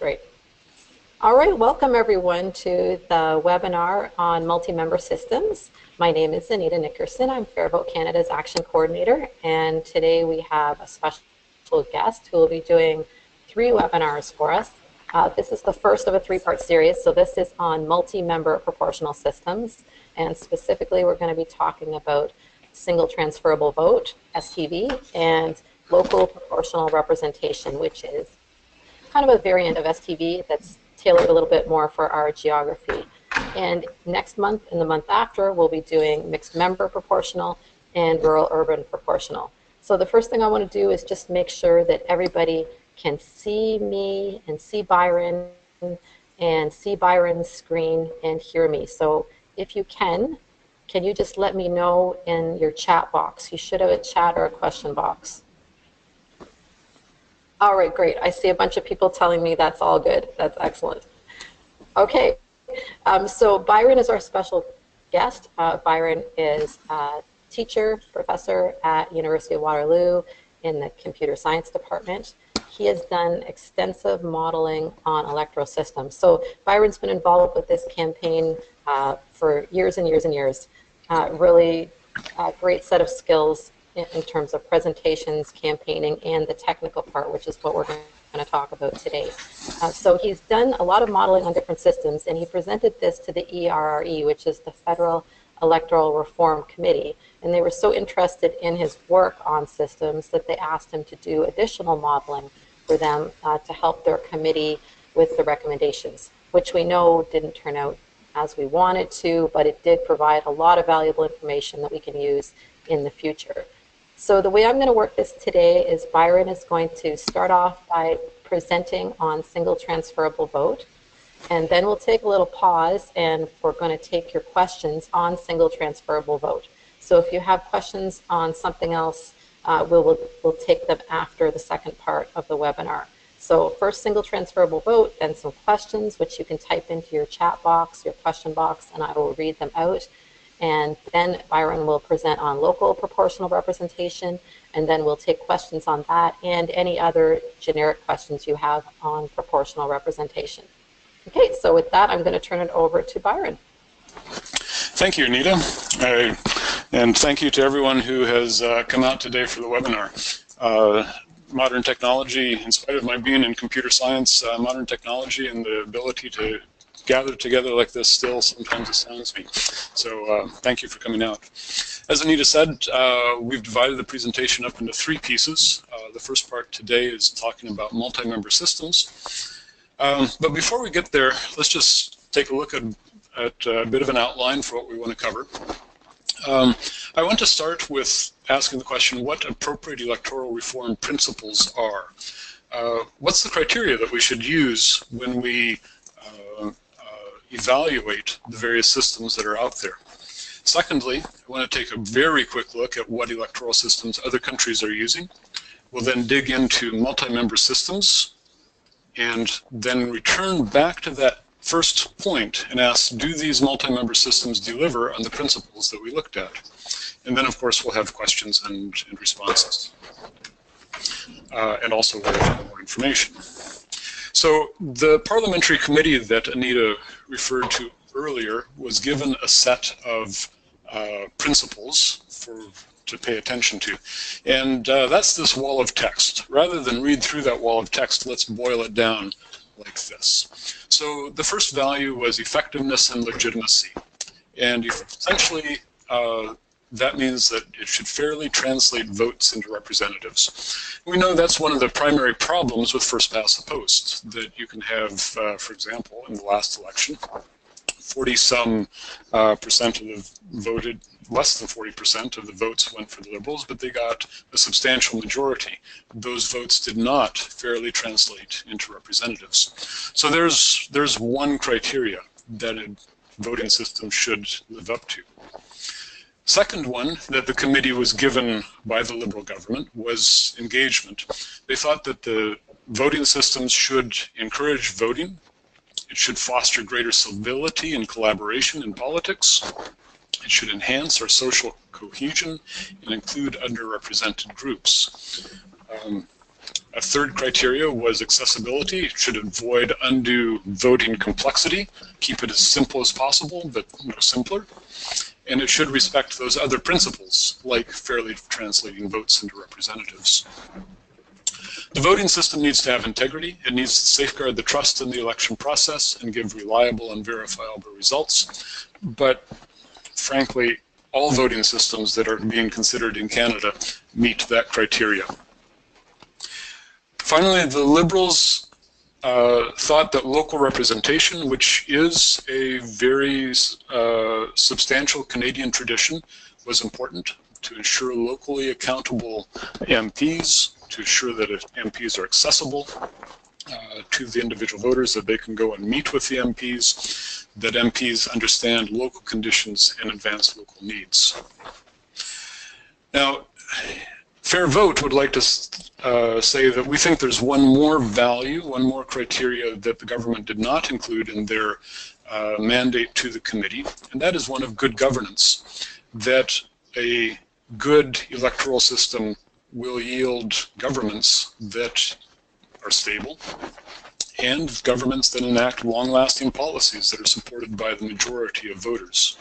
Great. All right, welcome everyone to the webinar on multi-member systems. My name is Anita Nickerson. I'm Fair Vote Canada's Action Coordinator, and today we have a special guest who will be doing 3 webinars for us. This is the first of a 3-part series, so this is on multi-member proportional systems, and specifically we're going to be talking about single transferable vote, STV, and local proportional representation, which is kind of a variant of STV that's tailored a little bit more for our geography. And next month and the month after, we'll be doing mixed member proportional and rural-urban proportional. So the first thing I want to do is just make sure that everybody can see me and see Byron and see Byron's screen and hear me. So if you can you just let me know in your chat box? You should have a chat or a question box. All right, great. I see a bunch of people telling me that's all good. That's excellent. Okay, so Byron is our special guest. Byron is a teacher, professor at University of Waterloo in the computer science department. He has done extensive modeling on electoral systems. So Byron's been involved with this campaign for years and years and years. Really great set of skills in terms of presentations, campaigning, and the technical part, which is what we're going to talk about today. So he's done a lot of modeling on different systems, and he presented this to the ERRE, which is the Federal Electoral Reform Committee. And they were so interested in his work on systems that they asked him to do additional modeling for them to help their committee with the recommendations, which we know didn't turn out as we wanted to, but it did provide a lot of valuable information that we can use in the future. So the way I'm going to work this today is Byron is going to start off by presenting on single transferable vote, and then we'll take a little pause and we're going to take your questions on single transferable vote. So if you have questions on something else, we'll take them after the second part of the webinar. So first single transferable vote, then some questions, which you can type into your chat box, your question box, and I will read them out. And then Byron will present on local proportional representation, and then we'll take questions on that and any other generic questions you have on proportional representation. Okay, so with that, I'm going to turn it over to Byron. Thank you, Anita. And thank you to everyone who has come out today for the webinar. Modern technology, in spite of my being in computer science, modern technology and the ability to gather together like this still sometimes astounds me. So thank you for coming out. As Anita said, we've divided the presentation up into 3 pieces. The first part today is talking about multi-member systems. But before we get there, let's just take a look at a bit of an outline for what we want to cover. I want to start with asking the question, what appropriate electoral reform principles are? What's the criteria that we should use when we evaluate the various systems that are out there? Secondly, I want to take a very quick look at what electoral systems other countries are using. We'll then dig into multi-member systems and then return back to that first point and ask, do these multi-member systems deliver on the principles that we looked at? And then, of course, we'll have questions and responses. And also we'll have more information. So the parliamentary committee that Anita referred to earlier was given a set of principles to pay attention to. And that's this wall of text. Rather than read through that wall of text, let's boil it down like this. So the first value was effectiveness and legitimacy. And essentially, that means that it should fairly translate votes into representatives. We know that's one of the primary problems with first past the post, that you can have, for example, in the last election, 40-some percent of the voted, less than 40% of the votes went for the Liberals, but they got a substantial majority. Those votes did not fairly translate into representatives. So there's one criteria that a voting system should live up to. Second one that the committee was given by the Liberal government was engagement. They thought that the voting systems should encourage voting. It should foster greater civility and collaboration in politics. It should enhance our social cohesion and include underrepresented groups. A third criteria was accessibility. It should avoid undue voting complexity, keep it as simple as possible, but no simpler. And it should respect those other principles, like fairly translating votes into representatives. The voting system needs to have integrity. It needs to safeguard the trust in the election process and give reliable and verifiable results. But frankly, all voting systems that are being considered in Canada meet that criteria. Finally, the Liberals thought that local representation, which is a very substantial Canadian tradition, was important to ensure locally accountable MPs, to ensure that MPs are accessible to the individual voters, that they can go and meet with the MPs, that MPs understand local conditions and advance local needs. Now, Fair Vote would like to say that we think there's one more value, one more criteria that the government did not include in their mandate to the committee, and that is one of good governance, that a good electoral system will yield governments that are stable and governments that enact long-lasting policies that are supported by the majority of voters.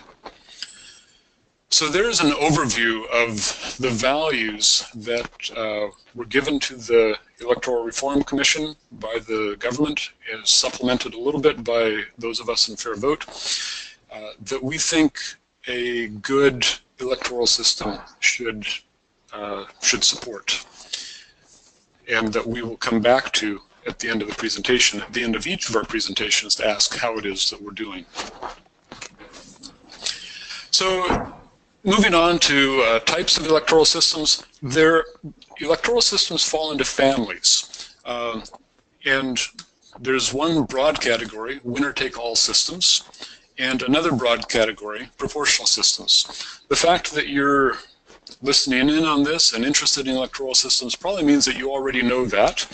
So there's an overview of the values that were given to the Electoral Reform Commission by the government, is supplemented a little bit by those of us in Fair Vote, that we think a good electoral system should support, and that we will come back to at the end of the presentation, at the end of each of our presentations, to ask how it is that we're doing. So, moving on to types of electoral systems, electoral systems fall into families. And there's one broad category, winner-take-all systems, and another broad category, proportional systems. The fact that you're listening in on this and interested in electoral systems probably means that you already know that.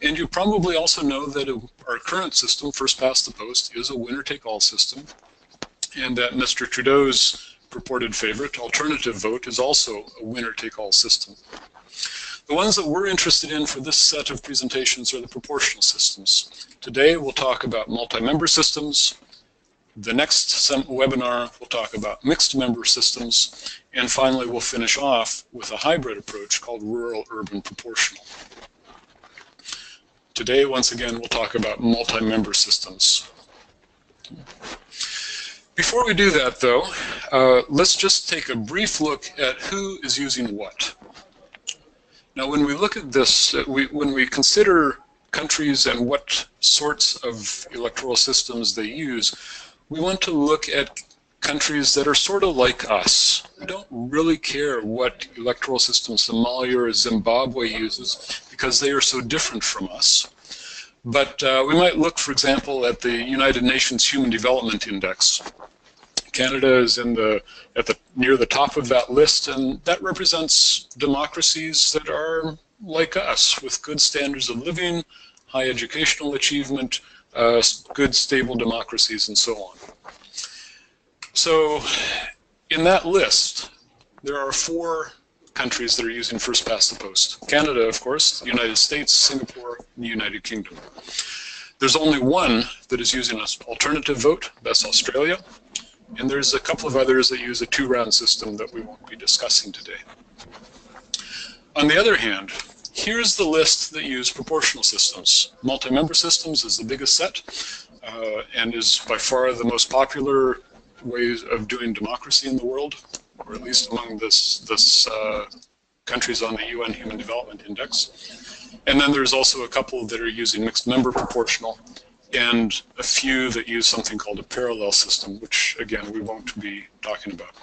And you probably also know that our current system, first past the post, is a winner-take-all system, and that Mr. Trudeau's purported favorite, alternative vote, is also a winner-take-all system. The ones that we're interested in for this set of presentations are the proportional systems. Today we'll talk about multi-member systems. The next webinar we'll talk about mixed-member systems. And finally we'll finish off with a hybrid approach called rural-urban proportional. Today, once again, we'll talk about multi-member systems. Before we do that, though, let's just take a brief look at who is using what. Now, when we look at this, when we consider countries and what sorts of electoral systems they use, we want to look at countries that are sort of like us. We don't really care what electoral system Somalia or Zimbabwe uses because they are so different from us. But we might look, for example, at the United Nations Human Development Index. Canada is near the top of that list, and that represents democracies that are like us, with good standards of living, high educational achievement, good stable democracies, and so on. So in that list, there are 4 countries that are using first past the post. Canada, of course, the United States, Singapore, and the United Kingdom. There's only one that is using an alternative vote, that's Australia. And there's a couple of others that use a 2-round system that we won't be discussing today. On the other hand, here's the list that use proportional systems. Multi-member systems is the biggest set and is by far the most popular ways of doing democracy in the world, or at least among this countries on the UN Human Development Index. And then there's also a couple that are using mixed member proportional, and a few that use something called a parallel system, which again we won't be talking about.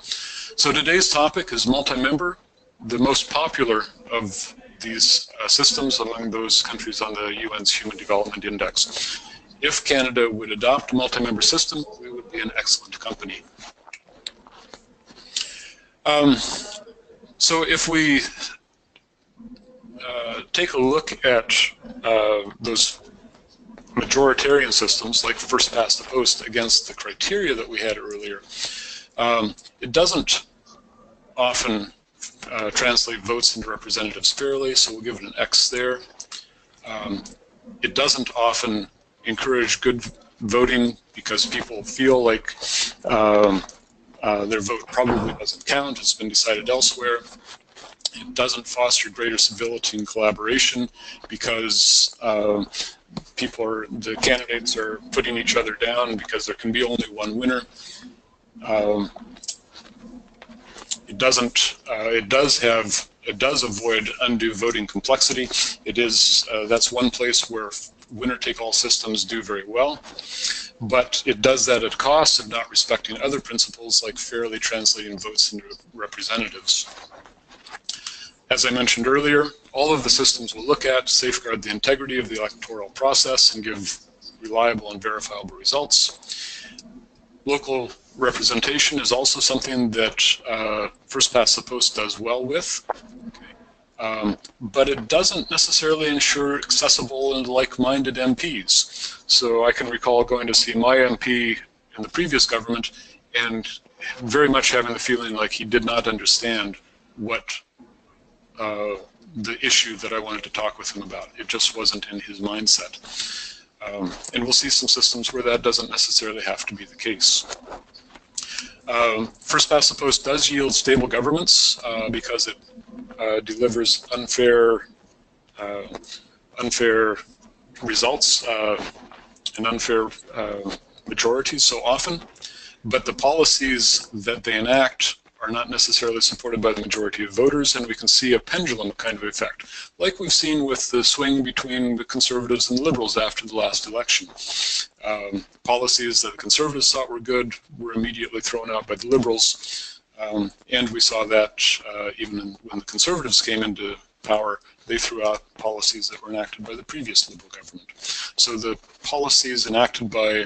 So today's topic is multi-member, the most popular of these systems among those countries on the UN's Human Development Index. If Canada would adopt a multi-member system, we would be an excellent company. So if we take a look at those majoritarian systems, like first past the post, against the criteria that we had earlier, it doesn't often translate votes into representatives fairly, so we'll give it an X there. It doesn't often encourage good voting because people feel like their vote probably doesn't count. It's been decided elsewhere. It doesn't foster greater civility and collaboration because the candidates are putting each other down because there can be only one winner. It does avoid undue voting complexity. That's one place where winner-take-all systems do very well, but it does that at cost of not respecting other principles like fairly translating votes into representatives. As I mentioned earlier, all of the systems will look at safeguard the integrity of the electoral process and give reliable and verifiable results. Local representation is also something that First Past the Post does well with, but it doesn't necessarily ensure accessible and like-minded MPs. So I can recall going to see my MP in the previous government and very much having the feeling like he did not understand what the issue that I wanted to talk with him about. It just wasn't in his mindset. And we'll see some systems where that doesn't necessarily have to be the case. First Past the Post does yield stable governments because it delivers unfair results and unfair majorities so often, but the policies that they enact are not necessarily supported by the majority of voters, and we can see a pendulum kind of effect, like we've seen with the swing between the Conservatives and the Liberals after the last election. Policies that the Conservatives thought were good were immediately thrown out by the Liberals, and we saw that even when the Conservatives came into power, they threw out policies that were enacted by the previous Liberal government. So the policies enacted by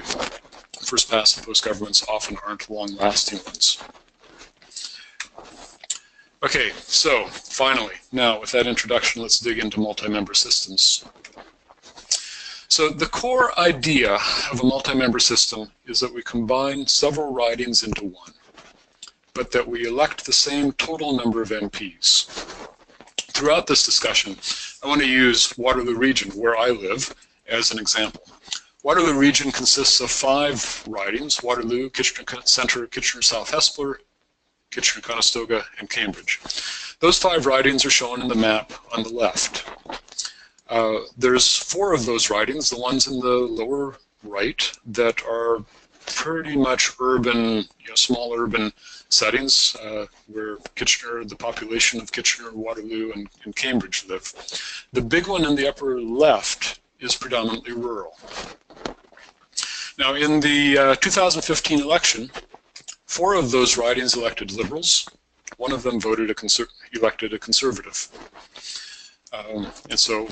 First Past the Post governments often aren't long-lasting ones. Okay, so finally, now with that introduction, let's dig into multi-member systems. So the core idea of a multi-member system is that we combine several ridings into one, but that we elect the same total number of MPs. Throughout this discussion, I want to use Waterloo Region, where I live, as an example. Waterloo Region consists of 5 ridings: Waterloo, Kitchener Centre, Kitchener South Hespeler, Kitchener-Conestoga, and Cambridge. Those 5 ridings are shown in the map on the left. There's 4 of those ridings, the ones in the lower right, that are pretty much urban, small urban settings where Kitchener, the population of Kitchener, Waterloo, and Cambridge live. The big one in the upper left is predominantly rural. Now, in the 2015 election, 4 of those ridings elected Liberals. 1 of them elected a Conservative. And so,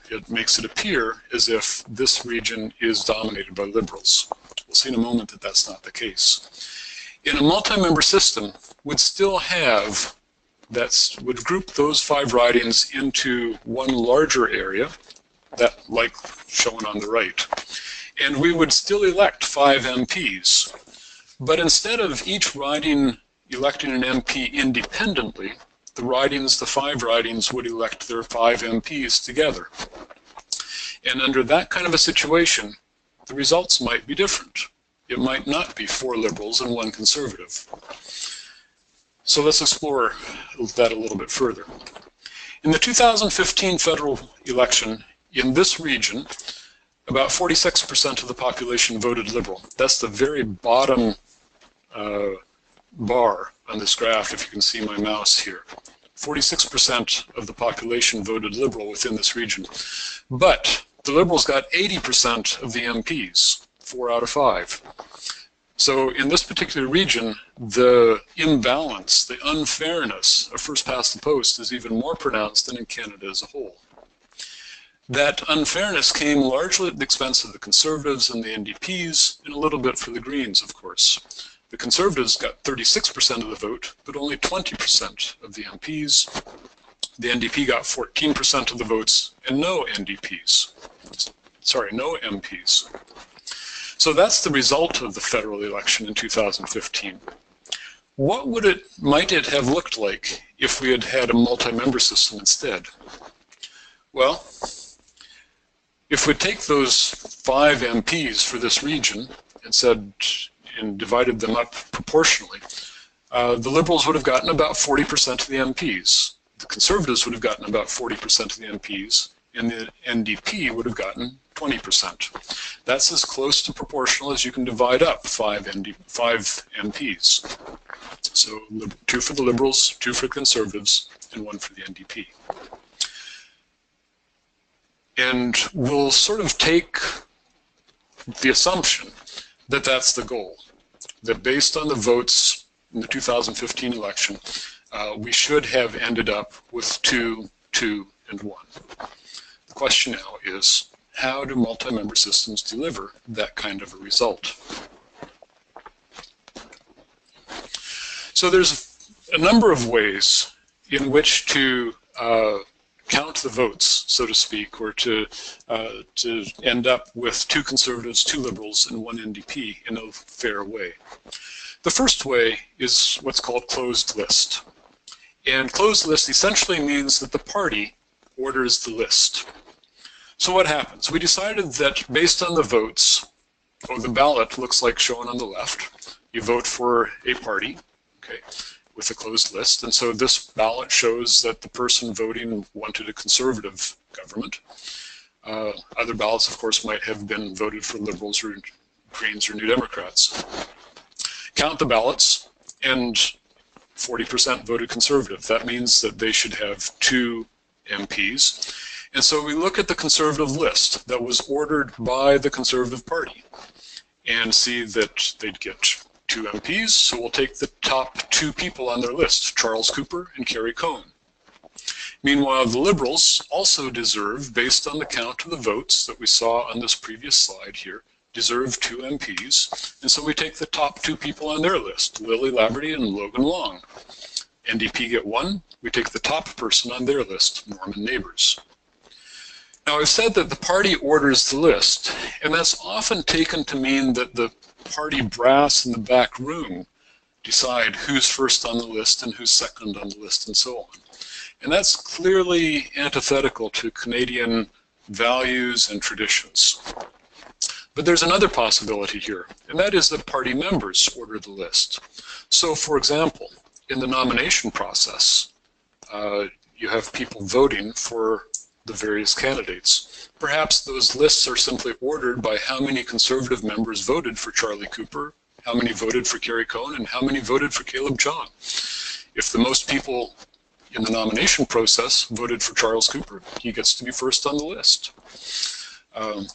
it makes it appear as if this region is dominated by Liberals. We'll see in a moment that that's not the case. In a multi-member system, would still have would group those 5 ridings into one larger area, that like shown on the right, and we would still elect 5 MPs. But instead of each riding electing an MP independently, the 5 ridings would elect their 5 MPs together. And under that kind of a situation, the results might be different. It might not be 4 Liberals and 1 Conservative. So let's explore that a little bit further. In the 2015 federal election, in this region, about 46% of the population voted Liberal. That's the very bottom bar on this graph, if you can see my mouse here. 46% of the population voted Liberal within this region. But the Liberals got 80% of the MPs, 4 out of 5. So in this particular region, the imbalance, the unfairness of First Past the Post is even more pronounced than in Canada as a whole. That unfairness came largely at the expense of the Conservatives and the NDPs, and a little bit for the Greens, of course. The Conservatives got 36% of the vote, but only 20% of the MPs. The NDP got 14% of the votes, and no MPs. So that's the result of the federal election in 2015. What might it have looked like if we had had a multi-member system instead? Well, If we take those 5 MPs for this region and divided them up proportionally, the Liberals would have gotten about 40% of the MPs. The Conservatives would have gotten about 40% of the MPs, and the NDP would have gotten 20%. That's as close to proportional as you can divide up 5 MPs. So 2 for the Liberals, 2 for the Conservatives, and 1 for the NDP. And we'll sort of take the assumption that that's the goal, that based on the votes in the 2015 election, we should have ended up with 2, 2, and 1. The question now is, how do multi-member systems deliver that kind of a result? So there's a number of ways in which to count the votes, so to speak, or to end up with 2 Conservatives, 2 Liberals, and 1 NDP in a fair way. The first way is what's called closed list. And closed list essentially means that the party orders the list. So what happens? We decided that based on the votes, the ballot looks like shown on the left. You vote for a party, okay, with a closed list. And so this ballot shows that the person voting wanted a conservative government. Other ballots, of course, might have been voted for Liberals or Greens or New Democrats. Count the ballots, and 40% voted conservative. That means that they should have 2 MPs. And so we look at the conservative list that was ordered by the Conservative Party and see that they'd get 2 MPs. So we'll take the top 2 people on their list, Charles Cooper and Kerry Cohn. Meanwhile, the Liberals also deserve, based on the count of the votes that we saw on this previous slide here, deserve 2 MPs. And so we take the top 2 people on their list, Lily Laverty and Logan Long. NDP get 1. We take the top person on their list, Norman Neighbors. Now, I've said that the party orders the list, and that's often taken to mean that the party brass in the back room decide who's first on the list and who's second on the list and so on. And that's clearly antithetical to Canadian values and traditions. But there's another possibility here, and that is that party members order the list. So, for example, in the nomination process, you have people voting for the various candidates. Perhaps those lists are simply ordered by how many Conservative members voted for Charlie Cooper, how many voted for Kerry Cohn, and how many voted for Caleb John. If the most people in the nomination process voted for Charles Cooper, he gets to be first on the list.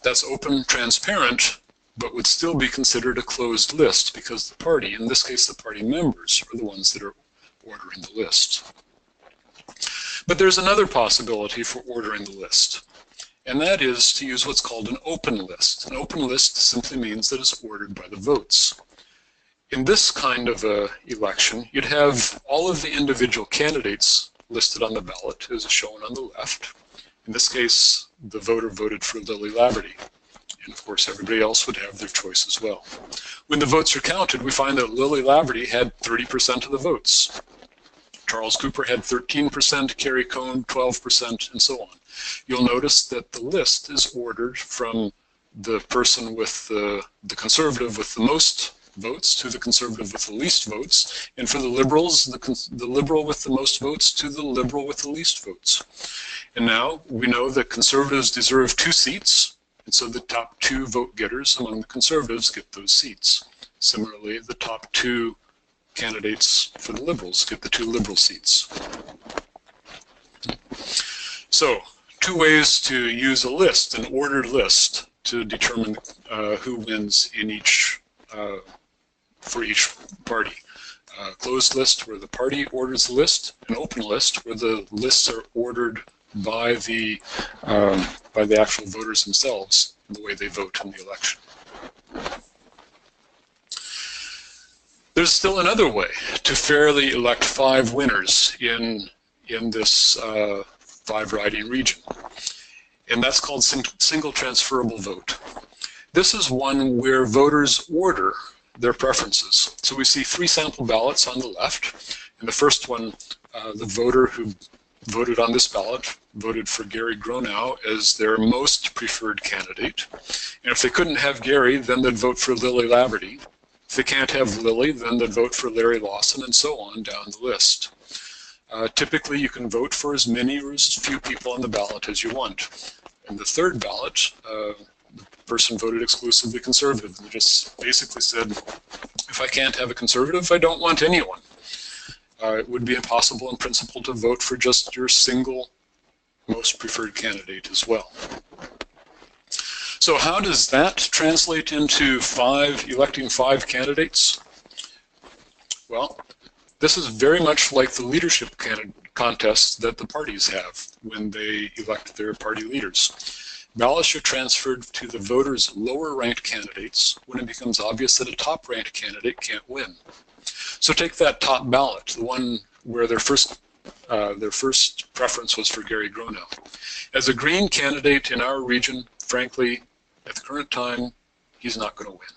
That's open, transparent, but would still be considered a closed list because the party, in this case the party members, are the ones that are ordering the list. But there's another possibility for ordering the list, and that is to use what's called an open list. An open list simply means that it's ordered by the votes. In this kind of election, you'd have all of the individual candidates listed on the ballot, as shown on the left. In this case, the voter voted for Lily Laverty, and of course everybody else would have their choice as well. When the votes are counted, we find that Lily Laverty had 30% of the votes. Charles Cooper had 13%, Kerry Cohn 12%, and so on. You'll notice that the list is ordered from the person with the Conservative with the most votes to the Conservative with the least votes, and for the Liberals, the Liberal with the most votes to the Liberal with the least votes. And now we know that Conservatives deserve 2 seats, and so the top 2 vote getters among the Conservatives get those seats. Similarly, the top 2 candidates for the Liberals get the 2 Liberal seats. So, 2 ways to use a list, an ordered list, to determine who wins in for each party. Closed list where the party orders the list, an open list where the lists are ordered by the actual voters themselves, the way they vote in the election. There's still another way to fairly elect 5 winners in this 5-riding region, and that's called single transferable vote. This is one where voters order their preferences. So we see 3 sample ballots on the left. In the first one, the voter who voted on this ballot voted for Gary Gronow as their most preferred candidate. And if they couldn't have Gary, then they'd vote for Lily Laverty. If they can't have Lily, then they'd vote for Larry Lawson, and so on down the list. Typically, you can vote for as many or as few people on the ballot as you want. In the third ballot, the person voted exclusively conservative. They just basically said, if I can't have a conservative, I don't want anyone. It would be impossible in principle to vote for just your single most preferred candidate as well. So how does that translate into electing five candidates? Well, this is very much like the leadership contests that the parties have when they elect their party leaders. Ballots are transferred to the voters' lower-ranked candidates when it becomes obvious that a top-ranked candidate can't win. So take that top ballot, the one where their first preference was for Gary Gronow. As a Green candidate in our region, frankly, at the current time, he's not going to win.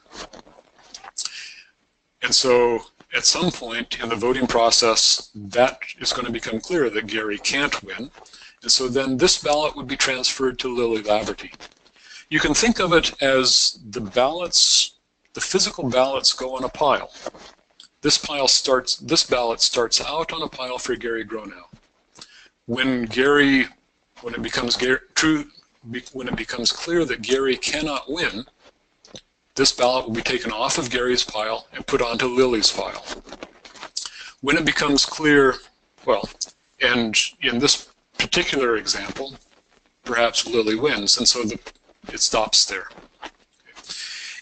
And so at some point in the voting process, that is going to become clear that Gary can't win. And so then this ballot would be transferred to Lily Laverty. You can think of it as the physical ballots go on a pile. This ballot starts out on a pile for Gary Gronow. When it becomes clear that Gary cannot win, this ballot will be taken off of Gary's pile and put onto Lily's pile. When it becomes clear, well, and in this particular example, perhaps Lily wins, and so it stops there.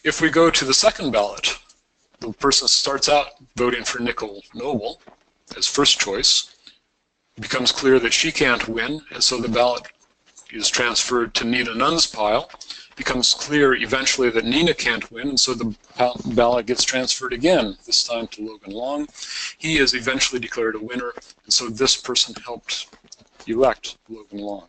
If we go to the second ballot, the person starts out voting for Nicole Noble as first choice. It becomes clear that she can't win, and so the ballot is transferred to Nina Nunn's pile. It becomes clear eventually that Nina can't win, and so the ballot gets transferred again, this time to Logan Long. He is eventually declared a winner, and so this person helped elect Logan Long.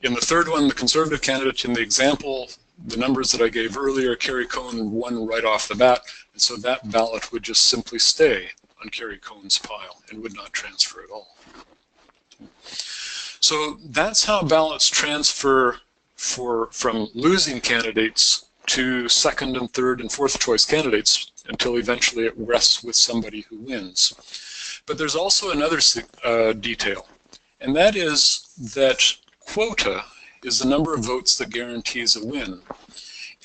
In the third one, the conservative candidate, in the example, the numbers that I gave earlier, Kerry Cohn won right off the bat, and so that ballot would just simply stay on Kerry Cohn's pile and would not transfer at all. So that's how ballots transfer from losing candidates to second and third and fourth choice candidates until eventually it rests with somebody who wins. But there's also another detail, and that is that quota is the number of votes that guarantees a win.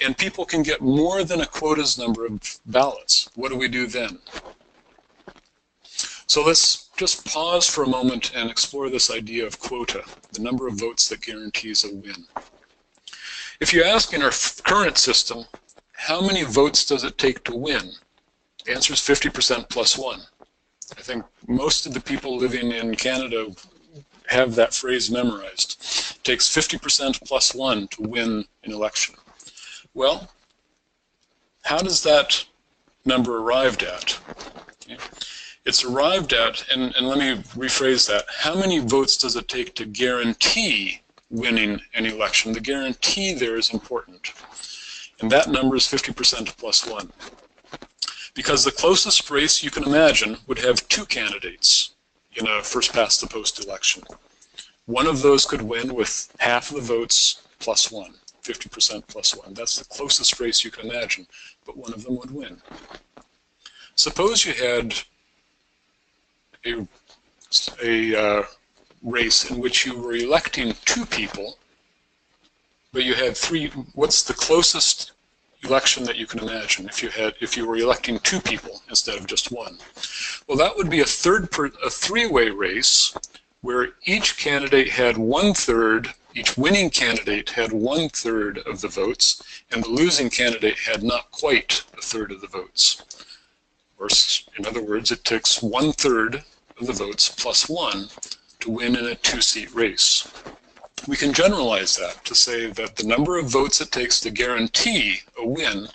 And people can get more than a quota's number of ballots. What do we do then? So let's just pause for a moment and explore this idea of quota, the number of votes that guarantees a win. If you ask in our current system, how many votes does it take to win? The answer is 50% plus 1. I think most of the people living in Canada have that phrase memorized. It takes 50% plus 1 to win an election. Well, how does that number arrived at? Okay. It's arrived at, and let me rephrase that, how many votes does it take to guarantee winning an election? The guarantee there is important. And that number is 50% plus 1. Because the closest race you can imagine would have two candidates in a first-past-the-post election. One of those could win with half of the votes plus 1, 50% plus 1. That's the closest race you can imagine, but one of them would win. Suppose you had a race in which you were electing two people, but you had three. What's the closest election that you can imagine if you were electing two people instead of just one? Well, that would be a three-way race where each candidate had 1/3, each winning candidate had 1/3 of the votes, and the losing candidate had not quite 1/3 of the votes. Or, in other words, it takes 1/3 of the votes plus 1 to win in a two-seat race. We can generalize that to say that the number of votes it takes to guarantee a win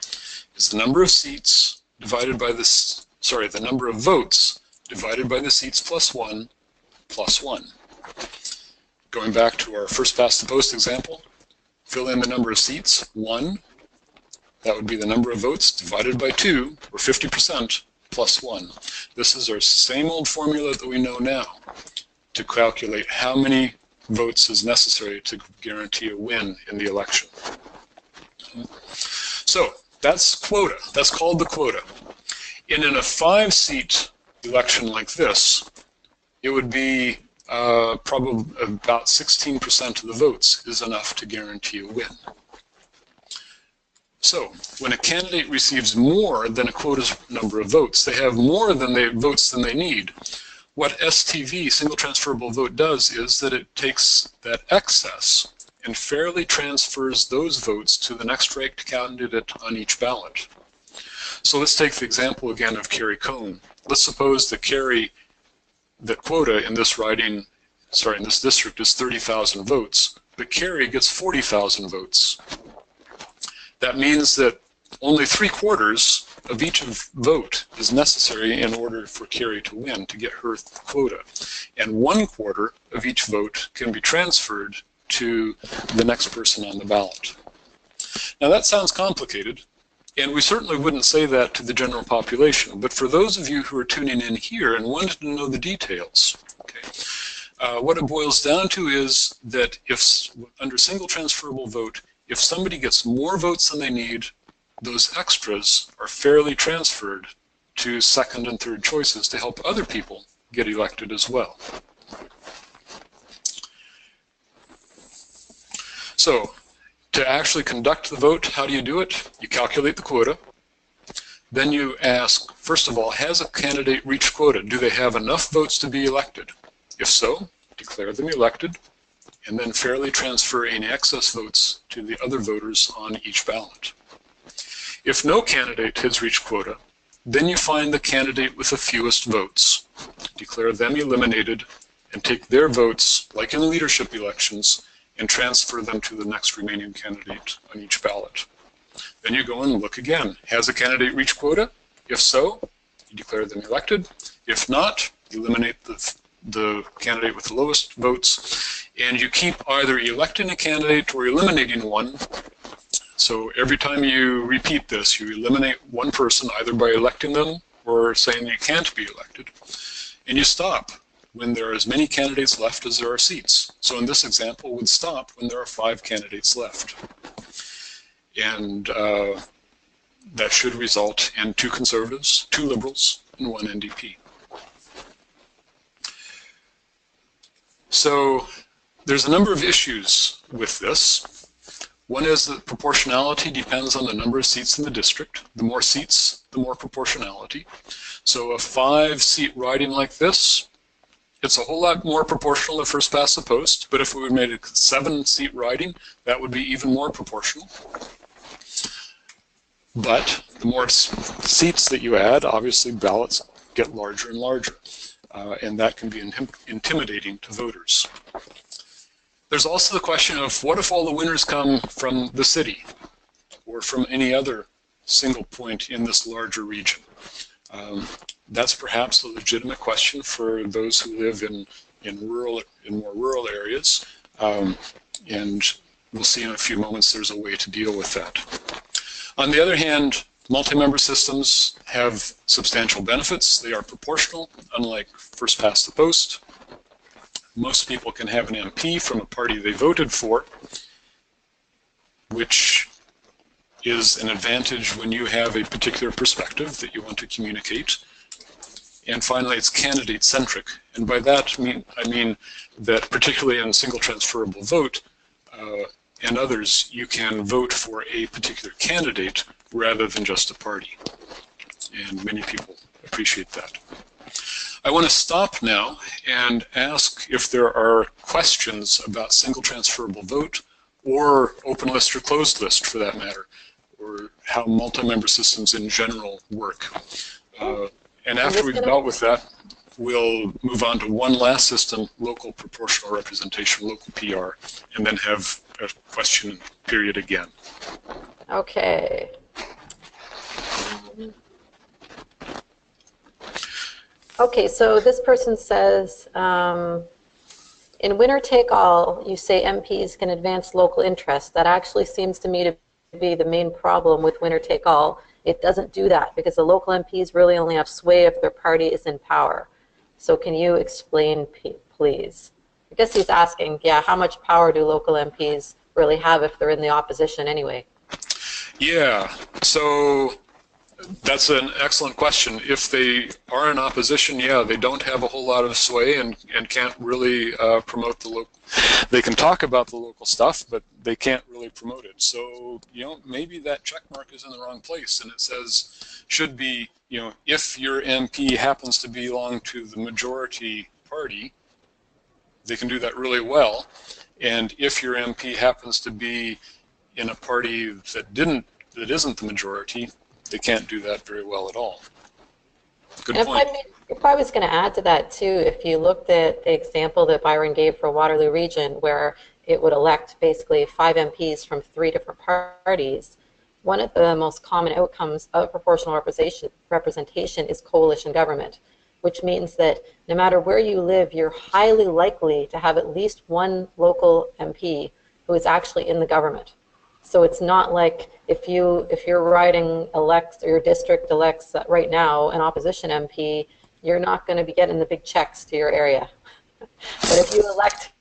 is the number of seats divided by the number of votes divided by the seats plus 1 plus 1. Going back to our first-past-the-post example, fill in the number of seats, 1. That would be the number of votes divided by 2, or 50%, plus 1. This is our same old formula that we know now to calculate how many votes is necessary to guarantee a win in the election. So that's quota. That's called the quota. And in a 5-seat election like this, it would be probably about 16% of the votes is enough to guarantee a win. So when a candidate receives more than a quota's number of votes, they have more votes than they need. What STV, single transferable vote, does is that it takes that excess and fairly transfers those votes to the next ranked candidate on each ballot. So let's take the example again of Carrie Cohn. Let's suppose that the quota in this riding, sorry, in this district is 30,000 votes, but Carrie gets 40,000 votes. That means that only 3/4 of each vote is necessary in order for Carrie to win, to get her quota. And 1/4 of each vote can be transferred to the next person on the ballot. Now that sounds complicated, and we certainly wouldn't say that to the general population, but for those of you who are tuning in here and wanted to know the details, okay, what it boils down to is that if under single transferable vote, if somebody gets more votes than they need, those extras are fairly transferred to second and third choices to help other people get elected as well. So, to actually conduct the vote, how do you do it? You calculate the quota. Then you ask, first of all, has a candidate reached quota? Do they have enough votes to be elected? If so, declare them elected, and then fairly transfer any excess votes to the other voters on each ballot. If no candidate has reached quota, then you find the candidate with the fewest votes, declare them eliminated, and take their votes, like in leadership elections, and transfer them to the next remaining candidate on each ballot. Then you go and look again. Has a candidate reached quota? If so, you declare them elected. If not, you eliminate the candidate with the lowest votes, and you keep either electing a candidate or eliminating one. So every time you repeat this, you eliminate one person either by electing them or saying you can't be elected, and you stop when there are as many candidates left as there are seats. So in this example, would stop when there are 5 candidates left. And that should result in 2 conservatives, 2 liberals, and 1 NDP. So there's a number of issues with this. One is that proportionality depends on the number of seats in the district. The more seats, the more proportionality. So a 5-seat riding like this, it's a whole lot more proportional to first past the post, but if we would made a 7-seat riding, that would be even more proportional. But the more seats that you add, obviously ballots get larger and larger, and that can be intimidating to voters. There's also the question of what if all the winners come from the city or from any other single point in this larger region? That's perhaps a legitimate question for those who live in more rural areas, and we'll see in a few moments there's a way to deal with that. On the other hand, multi-member systems have substantial benefits. They are proportional, unlike first past the post. Most people can have an MP from a party they voted for, which is an advantage when you have a particular perspective that you want to communicate. And finally, it's candidate-centric. And by that, I mean that particularly in single transferable vote and others, you can vote for a particular candidate rather than just a party. And many people appreciate that. I want to stop now and ask if there are questions about single transferable vote or open list or closed list for that matter, or how multi-member systems in general work. And after we've dealt with that, we'll move on to one last system, local proportional representation, local PR, and then have a question period again. Okay. Okay, so this person says, in winner-take-all, you say MPs can advance local interests. That actually seems to me to be the main problem with winner-take-all. it doesn't do that because the local MPs really only have sway if their party is in power. So can you explain, please? I guess he's asking, yeah, how much power do local MPs really have if they're in the opposition anyway? Yeah, so that's an excellent question. If they are in opposition, yeah, they don't have a whole lot of sway and can't really promote the local. They can talk about the local stuff, but they can't really promote it. So, you know, maybe that check mark is in the wrong place, and it says, should be, you know, if your MP happens to belong to the majority party, they can do that really well. And if your MP happens to be in a party that isn't the majority, they can't do that very well at all. Good point. If I was going to add to that too, if you looked at the example that Byron gave for Waterloo region, where it would elect basically 5 MPs from 3 different parties, one of the most common outcomes of proportional representation is coalition government, which means that no matter where you live, you're highly likely to have at least one local MP who is actually in the government. So it's not like if your riding elects or your district elects right now an opposition MP, you're not going to be getting the big checks to your area. But if you elect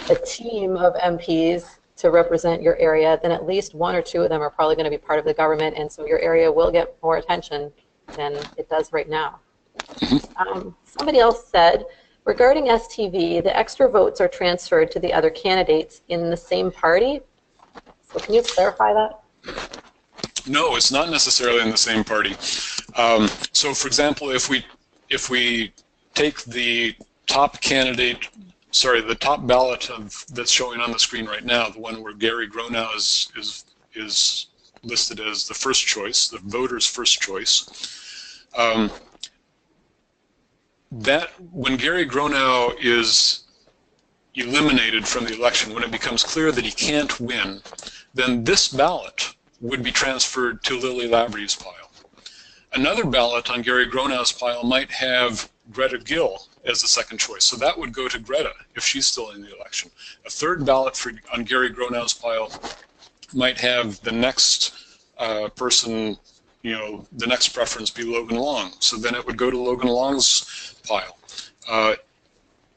a team of MPs to represent your area, then at least 1 or 2 of them are probably going to be part of the government, and so your area will get more attention than it does right now. Somebody else said, regarding STV, the extra votes are transferred to the other candidates in the same party. So can you clarify that? No, it's not necessarily in the same party. So, for example, if we take the top candidate, sorry, the top ballot that's showing on the screen right now, the one where Gary Gronow is listed as the first choice, the voter's first choice. That when Gary Gronow is eliminated from the election, when it becomes clear that he can't win, then this ballot would be transferred to Lily Lavery's pile. Another ballot on Gary Gronow's pile might have Greta Gill as the second choice, so that would go to Greta if she's still in the election. A third ballot on Gary Gronow's pile might have the next person, you know, the next preference be Logan Long, so then it would go to Logan Long's pile.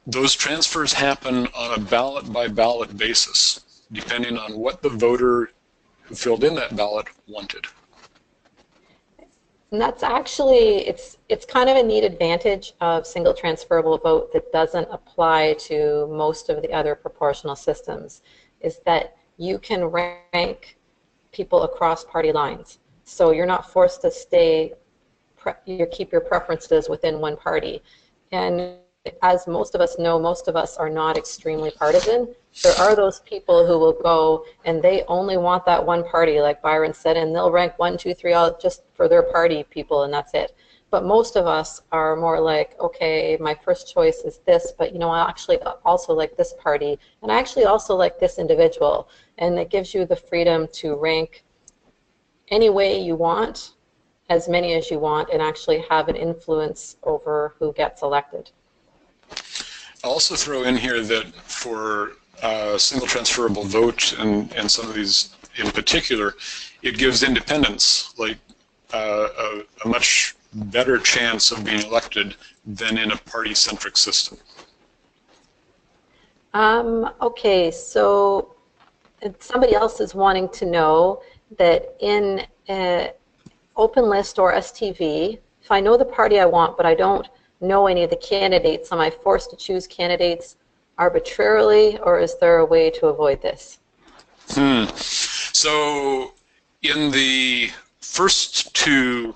Those transfers happen on a ballot-by-ballot basis, depending on what the voter who filled in that ballot wanted. And that's actually, it's kind of a neat advantage of single transferable vote that doesn't apply to most of the other proportional systems, is that you can rank people across party lines. So you're not forced to keep your preferences within one party. And as most of us know, most of us are not extremely partisan. There are those people who will go and they only want that one party, like Byron said, and they'll rank 1, 2, 3 all just for their party people, and that's it. But most of us are more like, okay, my first choice is this, but you know, I actually also like this party, and I actually also like this individual. And it gives you the freedom to rank any way you want, as many as you want, and actually have an influence over who gets elected. I'll also throw in here that for single transferable vote and some of these in particular, it gives independents like a much better chance of being elected than in a party-centric system. Okay, so somebody else is wanting to know that in open list or STV, if I know the party I want but I don't know any of the candidates, am I forced to choose candidates arbitrarily, or is there a way to avoid this? So in the first two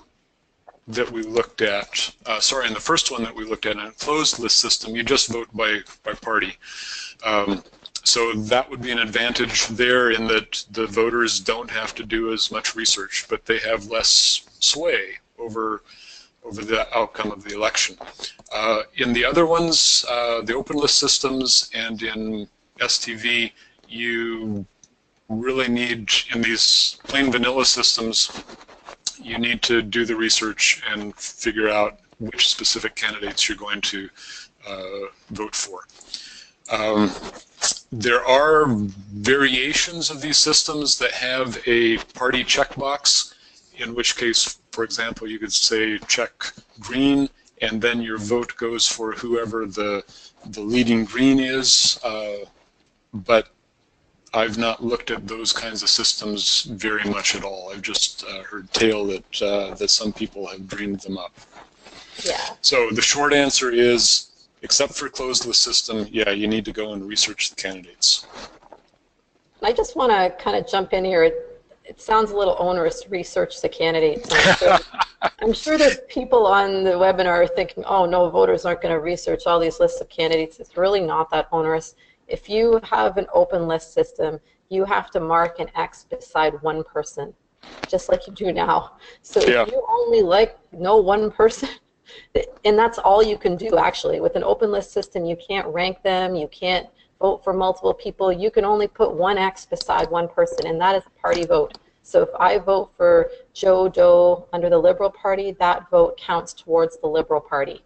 that we looked at, in the first one that we looked at in a closed list system, you just vote by party. So that would be an advantage there in that the voters don't have to do as much research, but they have less sway over the outcome of the election. In the other ones, the open list systems and in STV, you really need, in these plain vanilla systems, you need to do the research and figure out which specific candidates you're going to vote for. There are variations of these systems that have a party checkbox in which case, for example, you could say check green, and then your vote goes for whoever the leading green is. But I've not looked at those kinds of systems very much at all. I've just heard tale that some people have dreamed them up. Yeah. So the short answer is, except for a closed list system, yeah, you need to go and research the candidates. I just want to kind of jump in here. It sounds a little onerous to research the candidates. I'm sure there's people on the webinar thinking, oh no, voters aren't going to research all these lists of candidates. It's really not that onerous. If you have an open list system, you have to mark an X beside one person, just like you do now. So Yeah. if you only know one person, and that's all you can do actually. With an open list system, you can't rank them, you can't vote for multiple people, you can only put one X beside one person, and that is a party vote. So if I vote for Joe Doe under the Liberal Party, that vote counts towards the Liberal Party.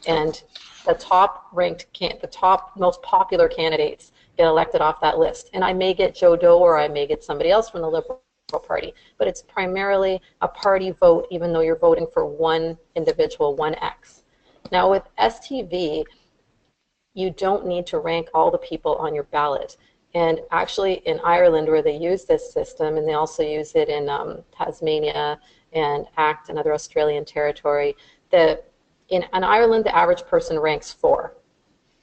And the top ranked, the top most popular candidates get elected off that list. And I may get Joe Doe or I may get somebody else from the Liberal Party, but it's primarily a party vote, even though you're voting for one individual, one X. Now with STV, you don't need to rank all the people on your ballot. And actually in Ireland, where they use this system, and they also use it in Tasmania and ACT, another Australian territory, in Ireland, the average person ranks 4.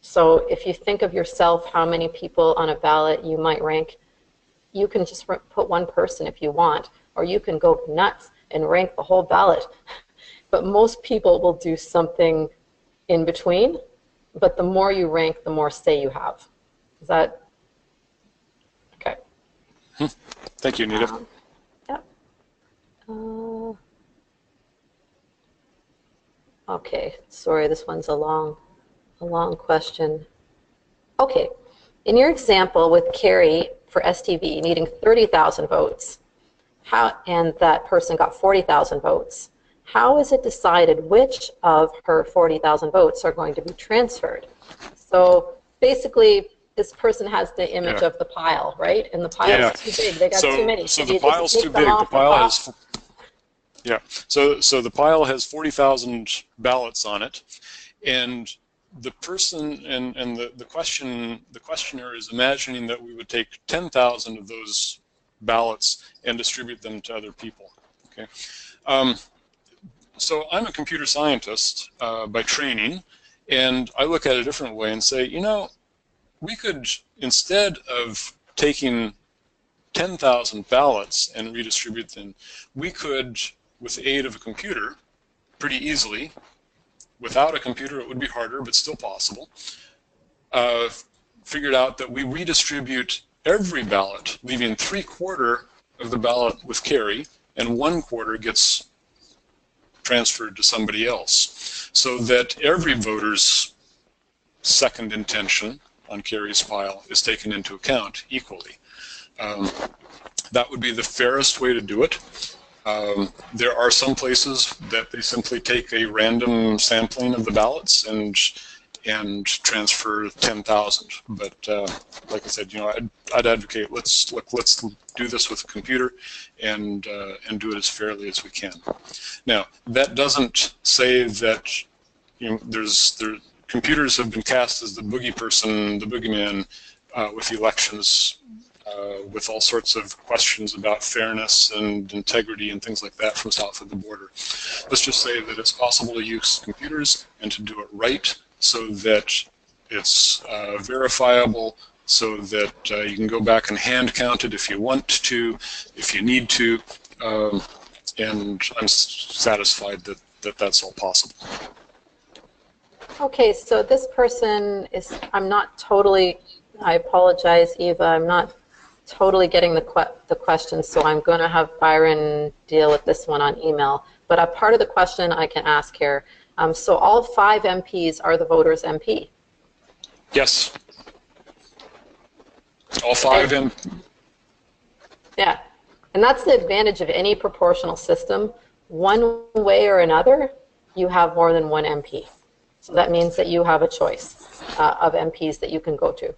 So if you think of yourself, how many people on a ballot you might rank, you can just put one person if you want, or you can go nuts and rank the whole ballot. But most people will do something in between, but the more you rank, the more say you have. Is that okay? Thank you, Nita. Yep. Okay, sorry, this one's a long question. Okay, in your example with Carrie for STV needing 30,000 votes, and that person got 40,000 votes, how is it decided which of her 40,000 votes are going to be transferred? So basically, this person has the image of the pile, right? And the pile is too big. They got too many. So the pile's too big. The pile has, yeah. So the pile has 40,000 ballots on it, and the person and the questioner is imagining that we would take 10,000 of those ballots and distribute them to other people. Okay. So I'm a computer scientist by training, and I look at it a different way and say, you know, we could, instead of taking 10,000 ballots and redistribute them, we could, with the aid of a computer, pretty easily, without a computer it would be harder, but still possible, figured out that we redistribute every ballot, leaving 3/4 of the ballot with Carrie, and 1/4 gets transferred to somebody else, so that every voter's second intention on Carrie's pile is taken into account equally. That would be the fairest way to do it. There are some places that they simply take a random sampling of the ballots and transfer 10,000. But like I said, you know, I'd advocate let's do this with a computer and do it as fairly as we can. Now that doesn't say that, you know, computers have been cast as the boogeyman with elections. With all sorts of questions about fairness and integrity and things like that from south of the border. Let's just say that it's possible to use computers and to do it right, so that it's verifiable, so that you can go back and hand count it if you want to, if you need to, and I'm satisfied that that's all possible. Okay, so this person is, I'm not totally, I apologize, Eva, I'm not totally getting the question, so I'm going to have Byron deal with this one on email. But a part of the question I can ask here. So all 5 MPs are the voters' MP? Yes. All 5 MPs. Yeah, and that's the advantage of any proportional system. One way or another, you have more than one MP. So that means that you have a choice of MPs that you can go to.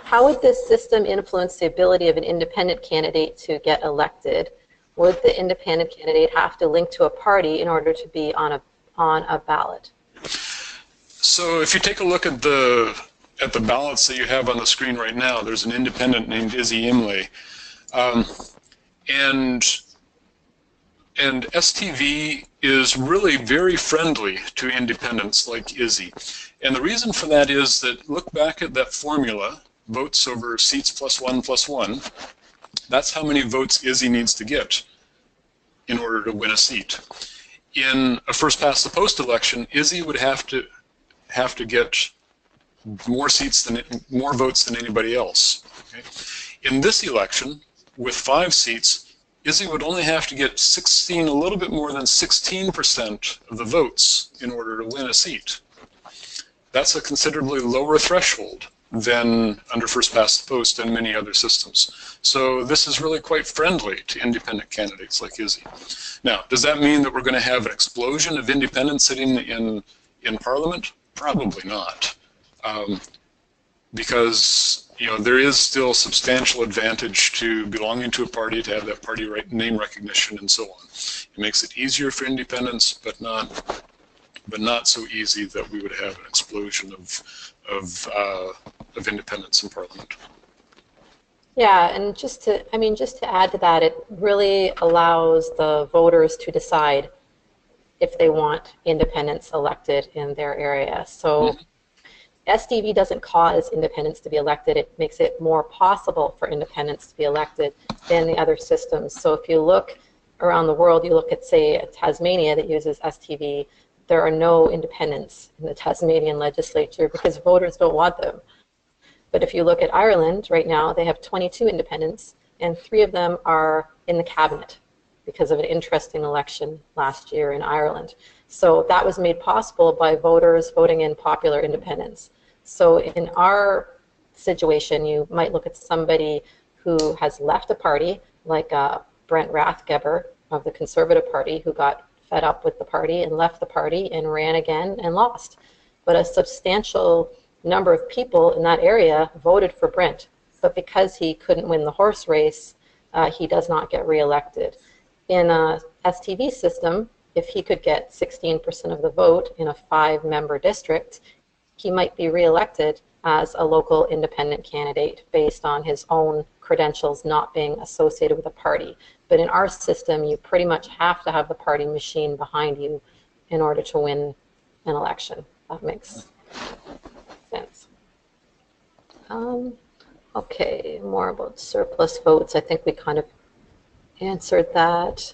How would this system influence the ability of an independent candidate to get elected? would the independent candidate have to link to a party in order to be on a ballot? So if you take a look at the ballots that you have on the screen right now, there's an independent named Izzy Imlay. And STV is really very friendly to independents like Izzy. And the reason for that is that, look back at that formula, votes over seats plus one. That's how many votes Izzy needs to get in order to win a seat. In a first-past-the-post election, Izzy would have to get more votes than anybody else. Okay? In this election, with 5 seats, Izzy would only have to get a little bit more than 16% of the votes in order to win a seat. That's a considerably lower threshold than under first-past-the-post and many other systems. So this is really quite friendly to independent candidates like Izzy. Now, does that mean that we're going to have an explosion of independents sitting in Parliament? Probably not, because there is still substantial advantage to belonging to a party, to have that party name recognition, and so on. It makes it easier for independents, but not so easy that we would have an explosion of independents in Parliament. Yeah, and just to add to that, it really allows the voters to decide if they want independents elected in their area. So STV doesn't cause independents to be elected. It makes it more possible for independents to be elected than the other systems. So if you look around the world, you look at, say, Tasmania that uses STV, there are no independents in the Tasmanian legislature because voters don't want them. But if you look at Ireland right now, they have 22 independents, and 3 of them are in the cabinet because of an interesting election last year in Ireland. So that was made possible by voters voting in popular independents. So in our situation, you might look at somebody who has left a party, like Brent Rathgeber of the Conservative Party, who got fed up with the party and left the party and ran again and lost. But a substantial number of people in that area voted for Brent. But because he couldn't win the horse race, he does not get reelected. In a STV system, if he could get 16% of the vote in a 5-member district, he might be reelected as a local independent candidate based on his own credentials not being associated with a party. But in our system, you pretty much have to have the party machine behind you in order to win an election. That makes sense. Okay, more about surplus votes. I think we kind of answered that.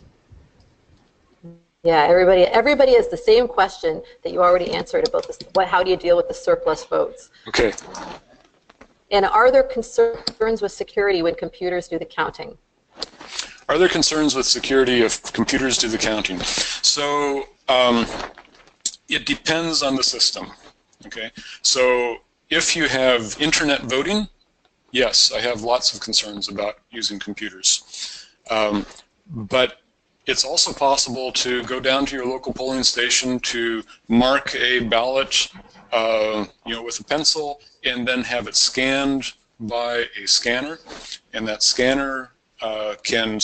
Yeah, everybody has the same question that you already answered about this. How do you deal with the surplus votes? Okay. And are there concerns with security when computers do the counting? Are there concerns with security if computers do the counting? So it depends on the system. Okay. So if you have internet voting, yes, I have lots of concerns about using computers. But it's also possible to go down to your local polling station to mark a ballot, with a pencil, and then have it scanned by a scanner, and that scanner can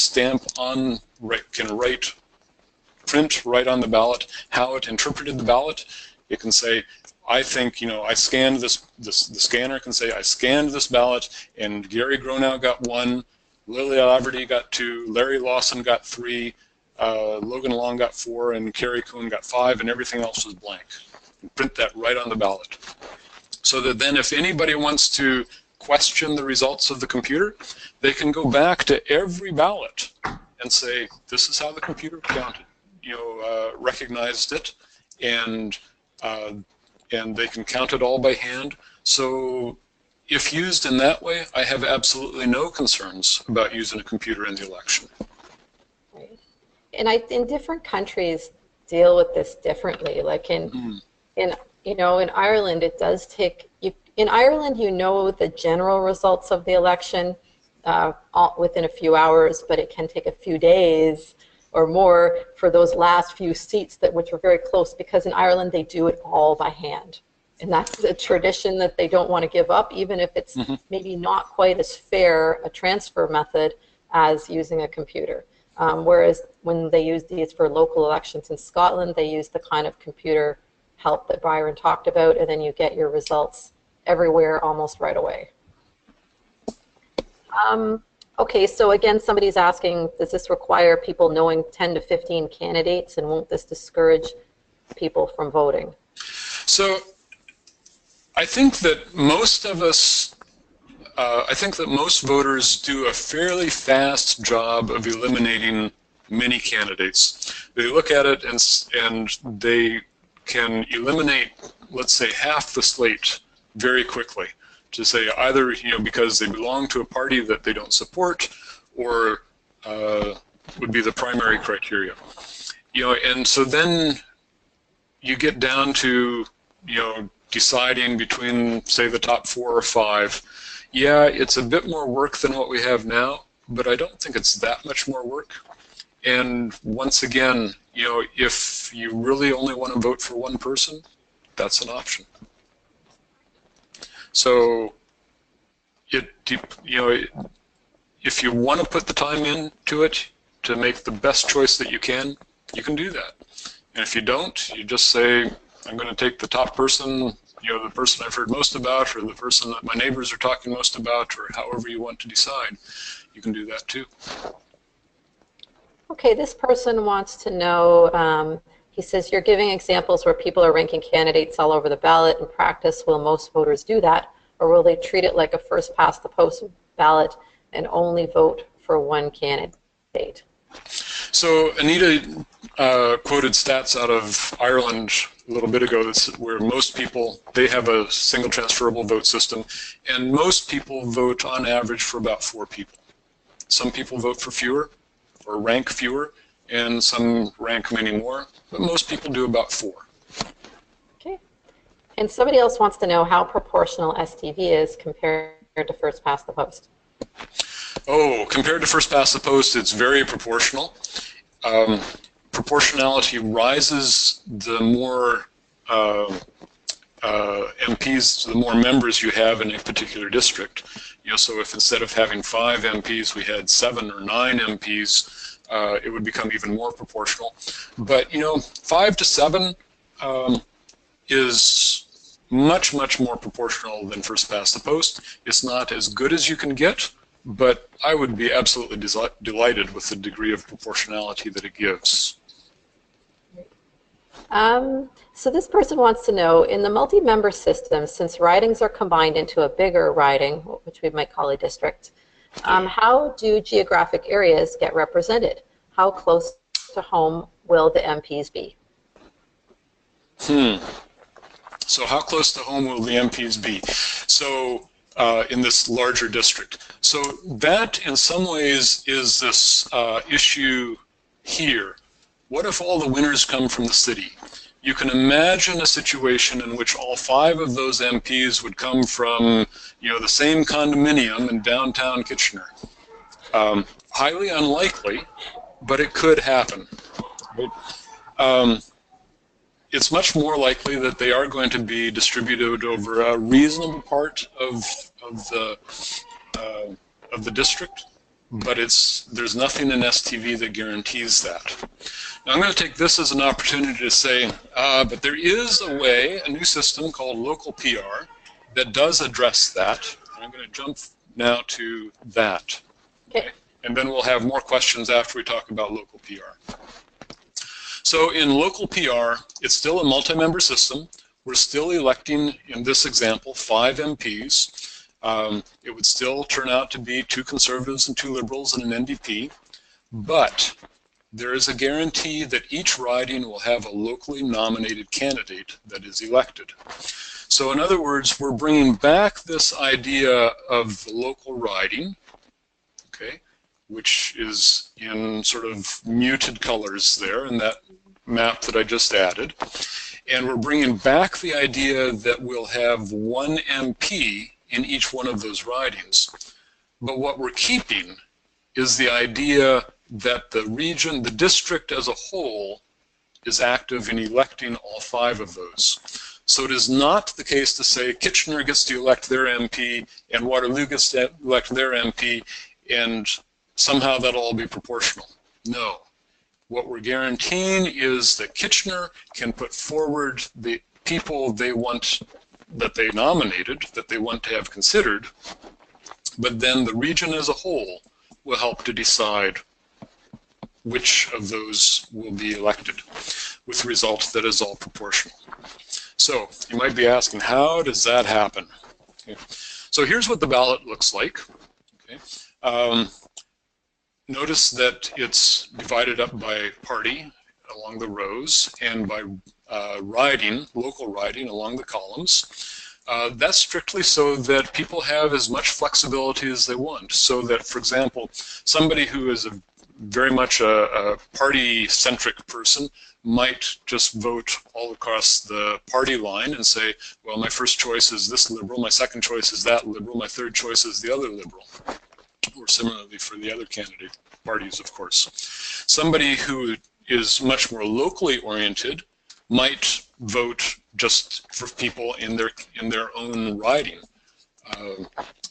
print right on the ballot how it interpreted the ballot. It can say, I think, I scanned this. The scanner can say, I scanned this ballot, and Gary Gronow got 1, Lily Laverty got 2, Larry Lawson got 3, Logan Long got 4, and Kerry Coon got 5, and everything else was blank. And print that right on the ballot. So that then if anybody wants to question the results of the computer, they can go back to every ballot and say, this is how the computer counted, recognized it, and they can count it all by hand. So if used in that way, I have absolutely no concerns about using a computer in the election. Right. And in different countries deal with this differently. Like in Ireland, it does take in Ireland, the general results of the election within a few hours, but it can take a few days or more for those last few seats which are very close, because in Ireland they do it all by hand. And that's a tradition that they don't want to give up, even if it's maybe not quite as fair a transfer method as using a computer. Whereas when they use these for local elections in Scotland, they use the kind of computer help that Byron talked about, and then you get your results everywhere almost right away. Okay, so again, somebody's asking, does this require people knowing 10 to 15 candidates, and won't this discourage people from voting? So I think that most of us, I think that most voters do a fairly fast job of eliminating many candidates. They look at it and they can eliminate, let's say, half the slate very quickly. To say either, because they belong to a party that they don't support, or would be the primary criteria. And so then you get down to, deciding between, say, the top 4 or 5. Yeah, it's a bit more work than what we have now, but I don't think it's that much more work. And once again, if you really only want to vote for one person, that's an option. So, if you want to put the time into it to make the best choice that you can do that. And if you don't, you just say, I'm going to take the top person, the person I've heard most about, or the person that my neighbors are talking most about, or however you want to decide. You can do that too. Okay, this person wants to know, he says, you're giving examples where people are ranking candidates all over the ballot. In practice, will most voters do that, or will they treat it like a first-past-the-post ballot and only vote for one candidate? So Anita quoted stats out of Ireland a little bit ago where most people, they have a single transferable vote system, and most people vote on average for about 4 people. Some people vote for fewer, or rank fewer, and some rank many more, but most people do about 4. Okay. And somebody else wants to know how proportional STV is compared to first past the post. Oh, compared to first past the post, it's very proportional. Proportionality rises the more MPs, the more members you have in a particular district. So if instead of having 5 MPs, we had 7 or 9 MPs, it would become even more proportional. But 5 to 7 is much, much more proportional than first past the post. It's not as good as you can get, but I would be absolutely delighted with the degree of proportionality that it gives. So this person wants to know, in the multi-member system, since ridings are combined into a bigger riding, which we might call a district, how do geographic areas get represented? How close to home will the MPs be? So how close to home will the MPs be? So in this larger district. So that, in some ways, is this issue here. What if all the winners come from the city? You can imagine a situation in which all 5 of those MPs would come from, the same condominium in downtown Kitchener. Highly unlikely, but it could happen. It's much more likely that they are going to be distributed over a reasonable part of the district, but there's nothing in STV that guarantees that. Now I'm going to take this as an opportunity to say, but there is a way, a new system called local PR that does address that. And I'm going to jump now to that. Okay. And then we'll have more questions after we talk about local PR. So in local PR, it's still a multi-member system. We're still electing, in this example, 5 MPs. It would still turn out to be 2 Conservatives and 2 Liberals and an NDP, but there is a guarantee that each riding will have a locally nominated candidate that is elected. So in other words, we're bringing back this idea of the local riding, okay, which is in sort of muted colors there in that map that I just added. And we're bringing back the idea that we'll have 1 MP in each one of those ridings. But what we're keeping is the idea that the region, the district as a whole, is active in electing all 5 of those. So it is not the case to say Kitchener gets to elect their MP and Waterloo gets to elect their MP, and somehow that'll all be proportional. No. What we're guaranteeing is that Kitchener can put forward the people they want, that they nominated, that they want to have considered, but then the region as a whole will help to decide which of those will be elected, with the result that is all proportional. So you might be asking, how does that happen? Okay. So here's what the ballot looks like. Okay. Notice that it's divided up by party along the rows and by riding, local riding along the columns. That's strictly so that people have as much flexibility as they want. So that, for example, somebody who is very much a party-centric person might just vote all across the party line and say, well, my first choice is this liberal, my second choice is that liberal, my third choice is the other liberal. Or similarly for the other candidate parties, of course. Somebody who is much more locally oriented might vote just for people in their own riding.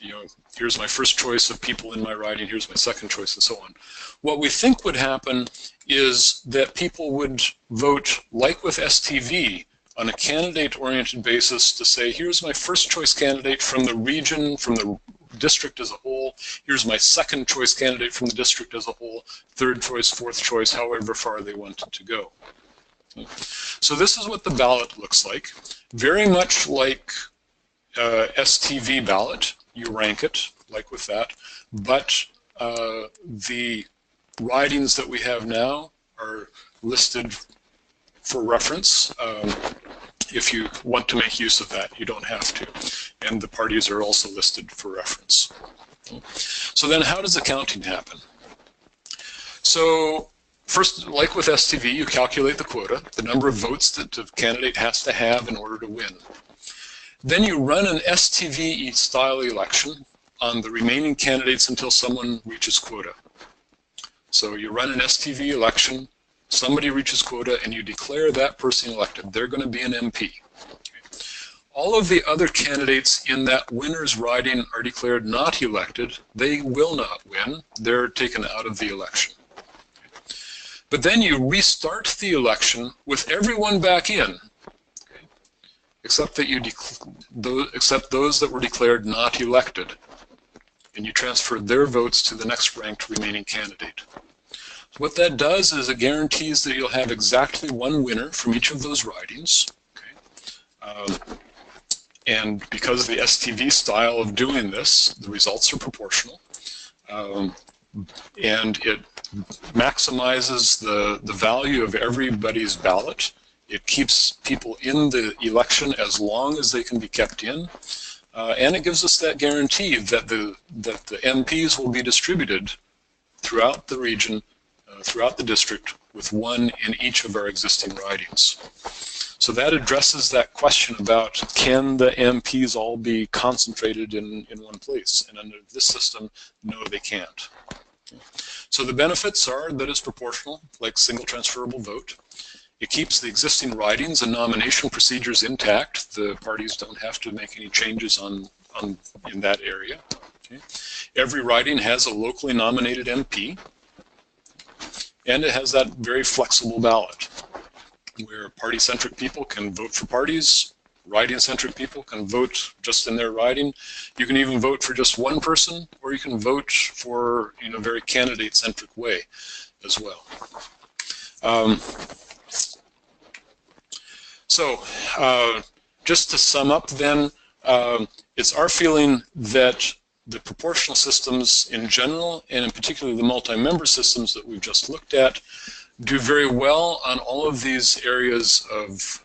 You know, here's my first choice of people in my riding, here's my second choice, and so on. What we think would happen is that people would vote, like with STV, on a candidate-oriented basis to say, here's my first choice candidate from the region, from the district as a whole, here's my second choice candidate from the district as a whole, third choice, fourth choice, however far they want it to go. So this is what the ballot looks like. Very much like STV ballot, you rank it, like with that, but the ridings that we have now are listed for reference. If you want to make use of that, you don't have to. And the parties are also listed for reference. So then how does the counting happen? So first, like with STV, you calculate the quota, the number of votes that the candidate has to have in order to win. Then you run an STV style election on the remaining candidates until someone reaches quota. So you run an STV election, somebody reaches quota, and you declare that person elected. They're going to be an MP. All of the other candidates in that winner's riding are declared not elected. They will not win. They're taken out of the election. But then you restart the election with everyone back in, except that except those that were declared not elected, and you transfer their votes to the next ranked remaining candidate. What that does is it guarantees that you'll have exactly one winner from each of those ridings. Okay. And because of the STV style of doing this, the results are proportional, and it maximizes the value of everybody's ballot. It keeps people in the election as long as they can be kept in, and it gives us that guarantee that the MPs will be distributed throughout the region, throughout the district, with one in each of our existing ridings. So that addresses that question about, can the MPs all be concentrated in one place? And under this system, no, they can't. So the benefits are that it's proportional, like single transferable vote. It keeps the existing ridings and nomination procedures intact. The parties don't have to make any changes in that area. Okay. Every riding has a locally nominated MP, and it has that very flexible ballot, where party-centric people can vote for parties, riding-centric people can vote just in their riding. You can even vote for just one person, or you can vote for, in a very candidate-centric way as well. Just to sum up then, it's our feeling that the proportional systems in general, and in particular the multi-member systems that we've just looked at, do very well on all of these areas of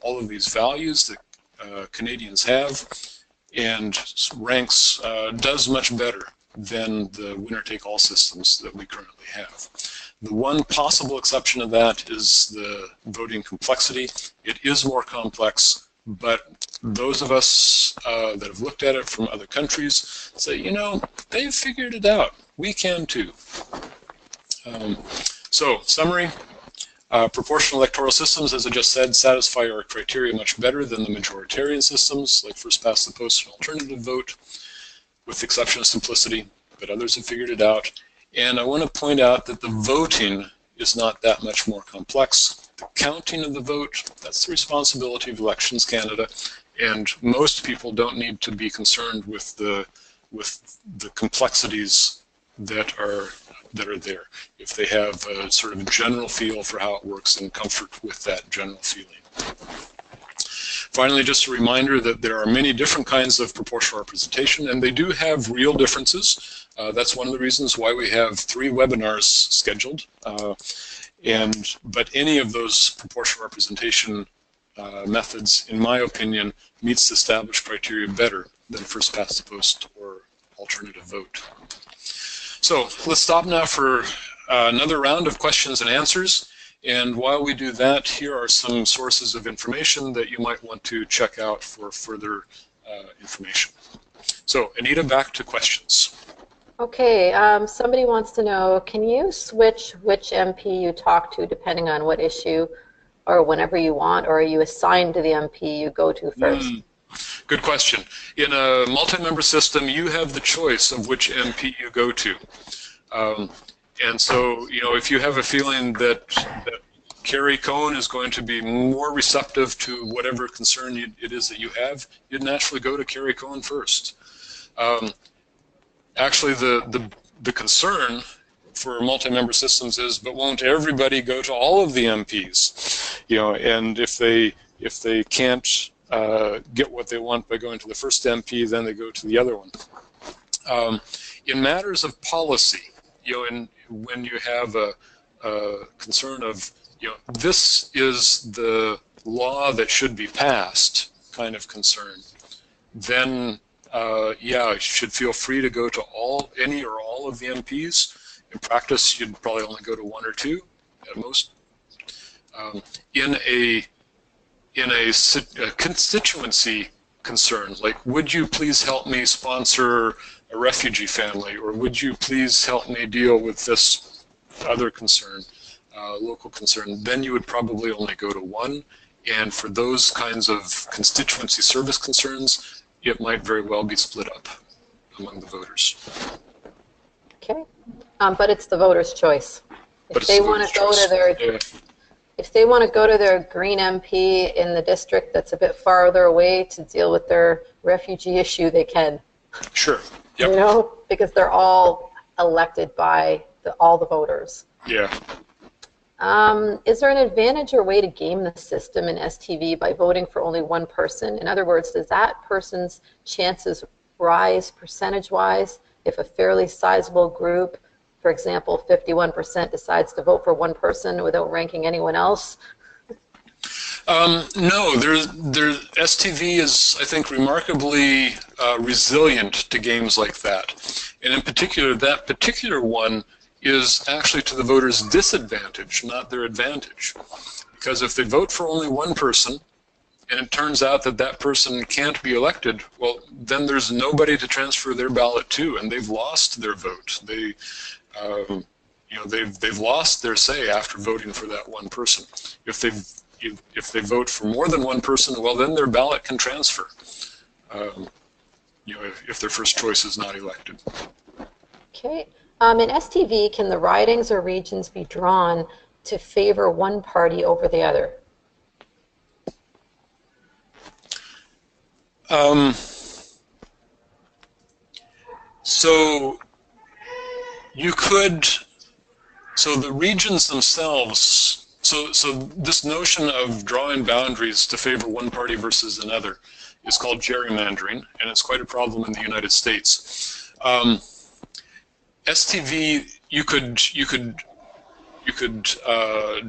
all of these values that Canadians have, and ranks does much better than the winner-take-all systems that we currently have. The one possible exception of that is the voting complexity. It is more complex, but those of us that have looked at it from other countries say, you know, they've figured it out. We can too. So, summary, proportional electoral systems, as I just said, satisfy our criteria much better than the majoritarian systems, like first past the post and alternative vote, with the exception of simplicity, but others have figured it out. And I want to point out that the voting is not that much more complex. The counting of the vote, that's the responsibility of Elections Canada, and most people don't need to be concerned with the complexities that are there, if they have a sort of general feel for how it works and comfort with that general feeling. Finally, just a reminder that there are many different kinds of proportional representation, and they do have real differences. That's one of the reasons why we have 3 webinars scheduled. But any of those proportional representation methods, in my opinion, meets the established criteria better than first past the post or alternative vote. So let's stop now for another round of questions and answers. And while we do that, here are some sources of information that you might want to check out for further information. So Anita, back to questions. Okay, somebody wants to know, can you switch which MP you talk to depending on what issue or whenever you want, or are you assigned to the MP you go to first? Good question. In a multi-member system, you have the choice of which MP you go to. And so, you know, if you have a feeling that Carrie Cohn is going to be more receptive to whatever concern it is that you have, you'd naturally go to Carrie Cohn first. Actually, the concern for multi-member systems is, but won't everybody go to all of the MPs? You know, and if they can't get what they want by going to the first MP, then they go to the other one. In matters of policy, you know, and when you have a concern of, you know, this is the law that should be passed kind of concern, then yeah, you should feel free to go to any or all of the MPs. In practice, you'd probably only go to 1 or 2 at most. In a constituency concern, like, would you please help me sponsor a refugee family, or would you please help me deal with this other concern, local concern, then you would probably only go to 1. And for those kinds of constituency service concerns, it might very well be split up among the voters. Okay, but it's the voters' choice. If they want to go to their, if they want to go to their green MP in the district that's a bit farther away to deal with their refugee issue, they can. Sure. Yep. You know, because they're all elected by all the voters. Yeah. Is there an advantage or way to game the system in STV by voting for only one person? In other words, does that person's chances rise percentage-wise if a fairly sizable group, for example, 51% decides to vote for one person without ranking anyone else? No, STV is, I think, remarkably resilient to games like that. And in particular, that particular one is actually to the voters' disadvantage, not their advantage. Because if they vote for only one person, and it turns out that that person can't be elected, well, then there's nobody to transfer their ballot to, and they've lost their vote. They, you know, they've lost their say after voting for that one person. If they vote for more than one person, well, then their ballot can transfer. You know, if their first choice is not elected. Okay. In STV, can the ridings or regions be drawn to favor one party over the other? So you could, so the regions themselves, so this notion of drawing boundaries to favor one party versus another is called gerrymandering, and it's quite a problem in the United States. STV, you could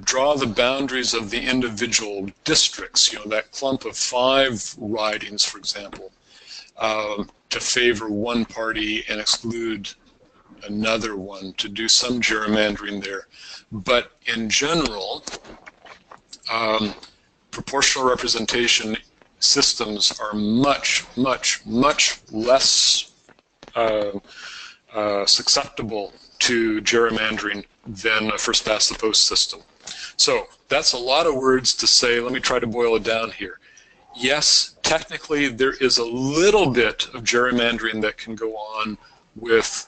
draw the boundaries of the individual districts, you know, that clump of 5 ridings, for example, to favor one party and exclude another one, to do some gerrymandering there. But in general, proportional representation systems are much, much, much less susceptible to gerrymandering than a first past the post system. So that's a lot of words to say. Let me try to boil it down here. Yes, technically there is a little bit of gerrymandering that can go on with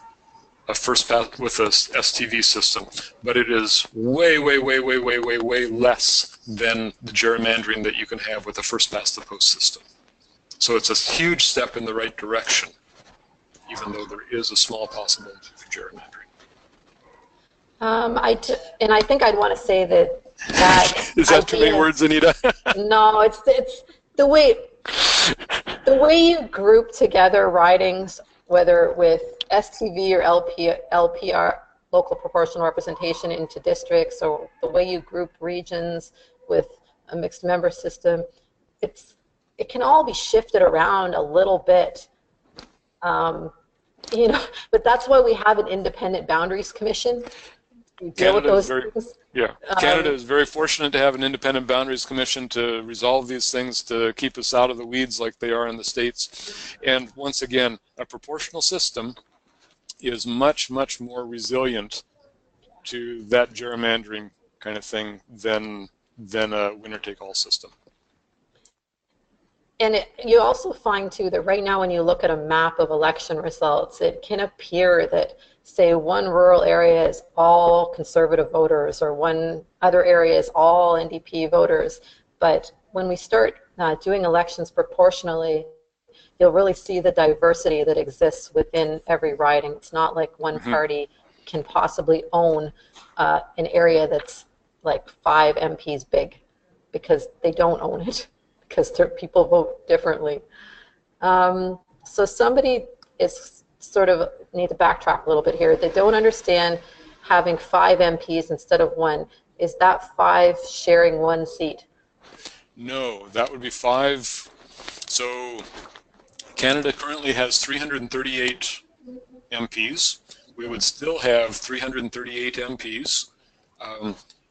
a first pass with a STV system, but it is way, way, way, way, way, way, way less than the gerrymandering that you can have with a first past the post system. So it's a huge step in the right direction, even though there is a small possibility for gerrymandering. And I think I'd want to say that is that too many words, Anita? No, it's the way you group together ridings, whether with STV or LPR, local proportional representation, into districts, or the way you group regions with a mixed member system, it can all be shifted around a little bit. You know, but that's why we have an independent boundaries commission. Canada is very fortunate to have an independent boundaries commission to resolve these things, to keep us out of the weeds like they are in the States. And once again, a proportional system is much, much more resilient to that gerrymandering kind of thing than a winner-take-all system. And you also find, too, that right now when you look at a map of election results, it can appear that, say, one rural area is all conservative voters, or one other area is all NDP voters. But when we start doing elections proportionally, you'll really see the diversity that exists within every riding. It's not like one party can possibly own an area that's like 5 MPs big, because they don't own it, because people vote differently. So somebody is sort of need to backtrack a little bit here. They don't understand having 5 MPs instead of 1. Is that 5 sharing 1 seat? No, that would be 5. So Canada currently has 338 MPs. We would still have 338 MPs.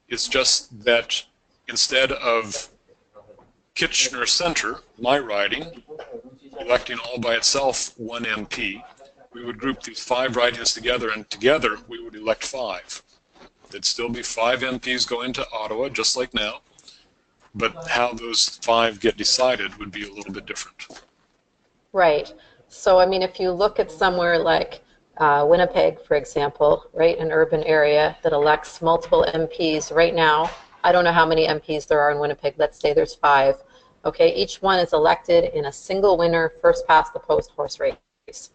It's just that instead of Kitchener Centre, my riding, electing all by itself 1 MP, we would group these 5 ridings together, and together we would elect 5. There'd still be 5 MPs going to Ottawa, just like now, but how those 5 get decided would be a little bit different. Right. So, I mean, if you look at somewhere like Winnipeg, for example, right, an urban area that elects multiple MPs right now, I don't know how many MPs there are in Winnipeg. Let's say there's 5. Okay, each one is elected in a single winner, first past the post horse race.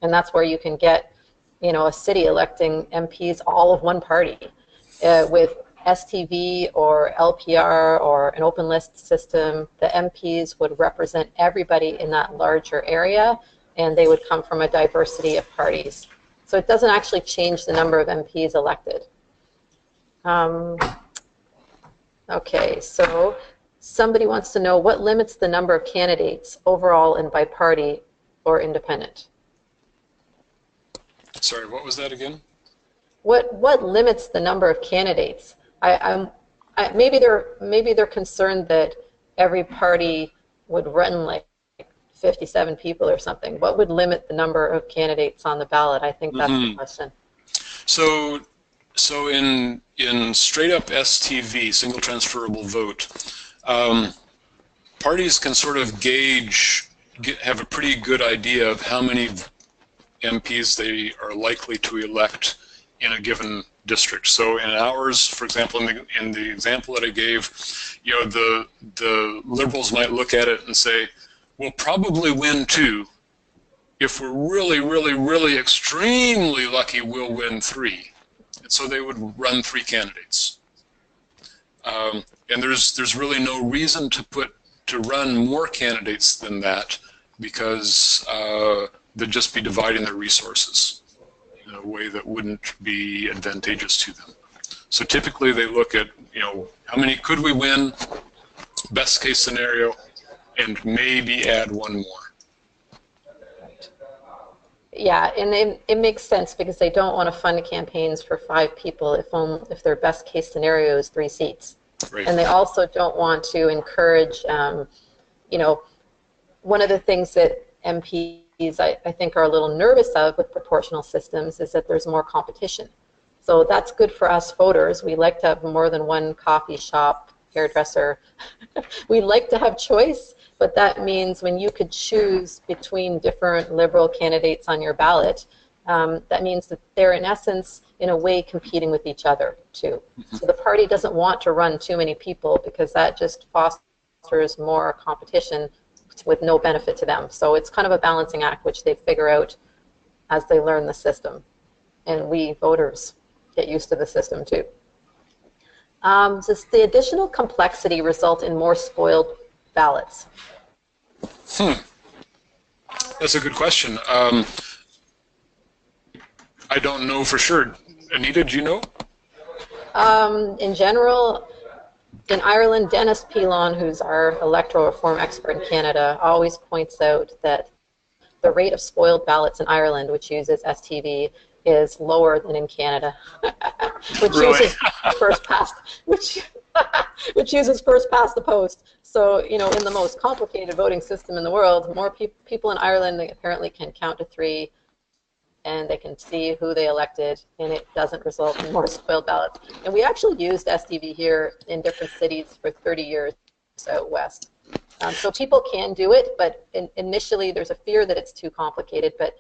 And that's where you can get, you know, a city electing MPs all of one party. With STV or LPR or an open list system, the MPs would represent everybody in that larger area, and they would come from a diversity of parties. So it doesn't actually change the number of MPs elected. Okay, so somebody wants to know what limits the number of candidates overall and by party or independent. Sorry, what was that again? What limits the number of candidates? Maybe they're concerned that every party would run like 57 people or something. What would limit the number of candidates on the ballot? I think that's the question. So in straight up STV, single transferable vote, parties can sort of have a pretty good idea of how many MPs they are likely to elect in a given district. So in ours, for example, in the example that I gave, you know, the Liberals might look at it and say, we'll probably win 2. If we're really, really, really extremely lucky, we'll win 3. And so they would run 3 candidates. And there's really no reason to run more candidates than that, because they'd just be dividing their resources in a way that wouldn't be advantageous to them. So typically they look at, you know, how many could we win, best case scenario, and maybe add 1 more. Yeah, and it makes sense, because they don't want to fund campaigns for 5 people if their best case scenario is 3 seats. Right. And they also don't want to encourage, you know, one of the things that MPs I think are a little nervous of with proportional systems is that there's more competition. So that's good for us voters. We like to have more than 1 coffee shop, hairdresser. We like to have choice, but that means when you could choose between different Liberal candidates on your ballot, that means that they're in essence, in a way, competing with each other too. So the party doesn't want to run too many people because that just fosters more competition with no benefit to them. So it's kind of a balancing act which they figure out as they learn the system. And we voters get used to the system too. Does the additional complexity result in more spoiled ballots? That's a good question. I don't know for sure. Anita, do you know? In general, in Ireland, Dennis Pilon, who's our electoral reform expert in Canada, always points out that the rate of spoiled ballots in Ireland, which uses STV, is lower than in Canada, which Really? uses first past, which uses first past the post. So, you know, in the most complicated voting system in the world, more people in Ireland, they apparently can count to 3, and they can see who they elected, and it doesn't result in more spoiled ballots. And we actually used STV here in different cities for 30 years out west. So people can do it, but initially there's a fear that it's too complicated. But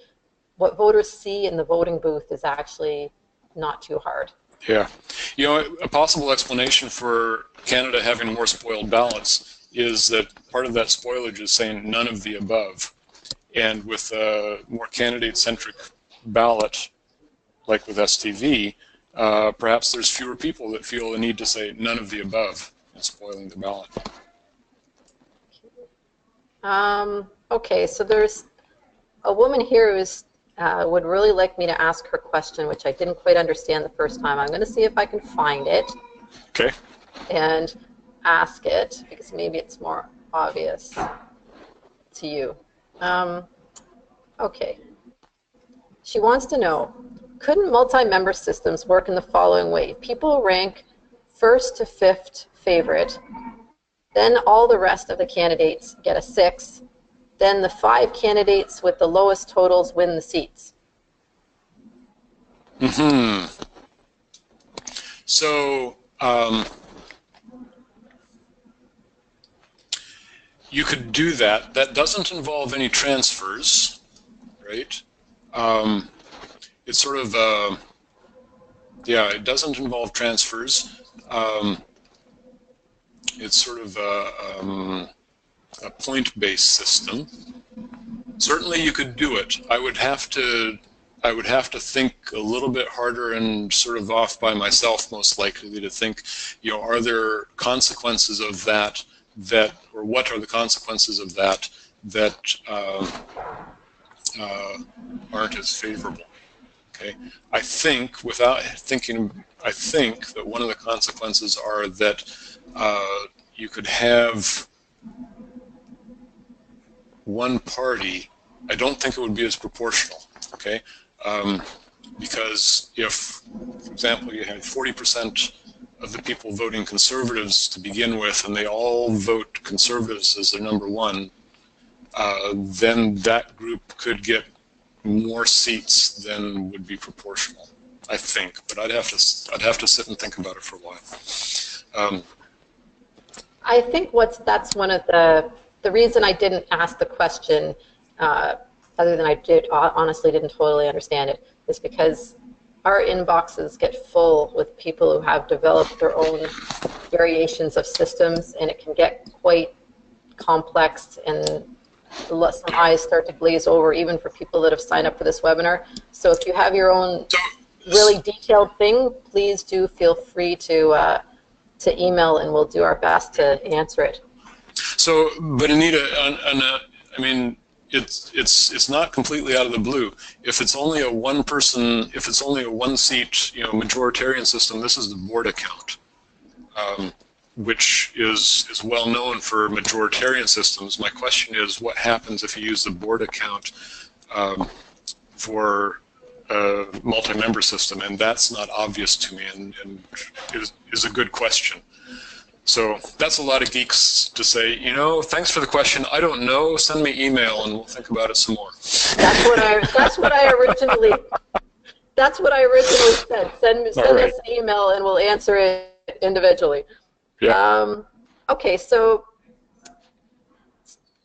what voters see in the voting booth is actually not too hard. Yeah. You know, a possible explanation for Canada having more spoiled ballots is that part of that spoilage is saying none of the above. And with a more candidate-centric ballot, like with STV, perhaps there's fewer people that feel the need to say none of the above and spoiling the ballot. Okay, so there's a woman here who's would really like me to ask her question, which I didn't quite understand the first time. I'm going to see if I can find it. Okay. And ask it, because maybe it's more obvious to you. Okay. She wants to know, couldn't multi-member systems work in the following way? People rank first to fifth favorite, then all the rest of the candidates get a 6, then the 5 candidates with the lowest totals win the seats. So you could do that. That doesn't involve any transfers, right? It's sort of, yeah, it doesn't involve transfers. It's sort of a point-based system. Certainly you could do it. I would have to think a little bit harder and sort of off by myself, most likely, to think, you know, are there consequences of that, or what are the consequences of that aren't as favorable? Okay, I think that one of the consequences are that you could have one party. I don't think it would be as proportional, okay? Because if, for example, you had 40% of the people voting conservatives to begin with, and they all vote conservatives as their number 1, then that group could get more seats than would be proportional, I think. But I'd have to sit and think about it for a while. I think that's one of the reason I didn't ask the question, other than I honestly didn't totally understand it, is because our inboxes get full with people who have developed their own variations of systems, and it can get quite complex, and some eyes start to glaze over even for people that have signed up for this webinar. So if you have your own really detailed thing, please do feel free to email, and we'll do our best to answer it. So, but Anita, I mean, it's not completely out of the blue. If it's only a one-person, if it's only a one-seat, you know, majoritarian system, this is the Borda count, which is well known for majoritarian systems. My question is, what happens if you use the Borda count for a multi-member system? And that's not obvious to me, and is a good question. So that's a lot of geeks to say, you know, thanks for the question. I don't know. Send me email and we'll think about it some more. That's what I originally said. Send us an email and we'll answer it individually. Yeah. Okay, so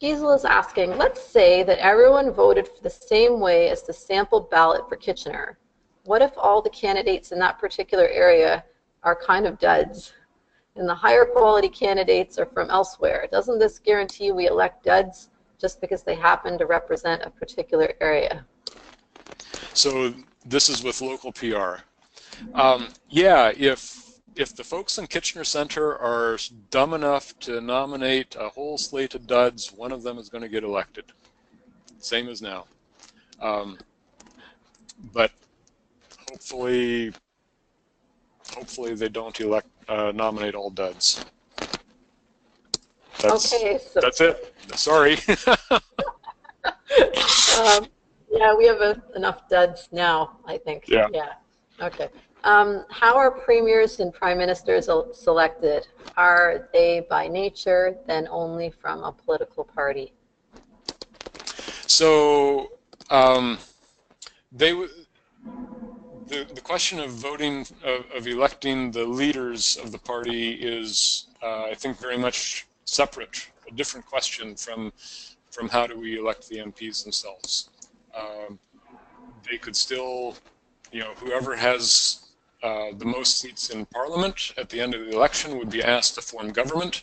Gisela is asking, let's say that everyone voted the same way as the sample ballot for Kitchener. What if all the candidates in that particular area are kind of duds, and the higher quality candidates are from elsewhere? Doesn't this guarantee we elect duds just because they happen to represent a particular area? So this is with local PR. Yeah, if the folks in Kitchener Center are dumb enough to nominate a whole slate of duds, one of them is going to get elected. Same as now. But hopefully they don't nominate all duds. Okay, so that's it. Sorry. Yeah, we have enough duds now, I think. Yeah. Okay. How are premiers and prime ministers selected? Are they by nature then only from a political party? So the question of voting, of electing the leaders of the party is, I think, very much separate, a different question from how do we elect the MPs themselves. They could still, whoever has the most seats in Parliament at the end of the election would be asked to form government.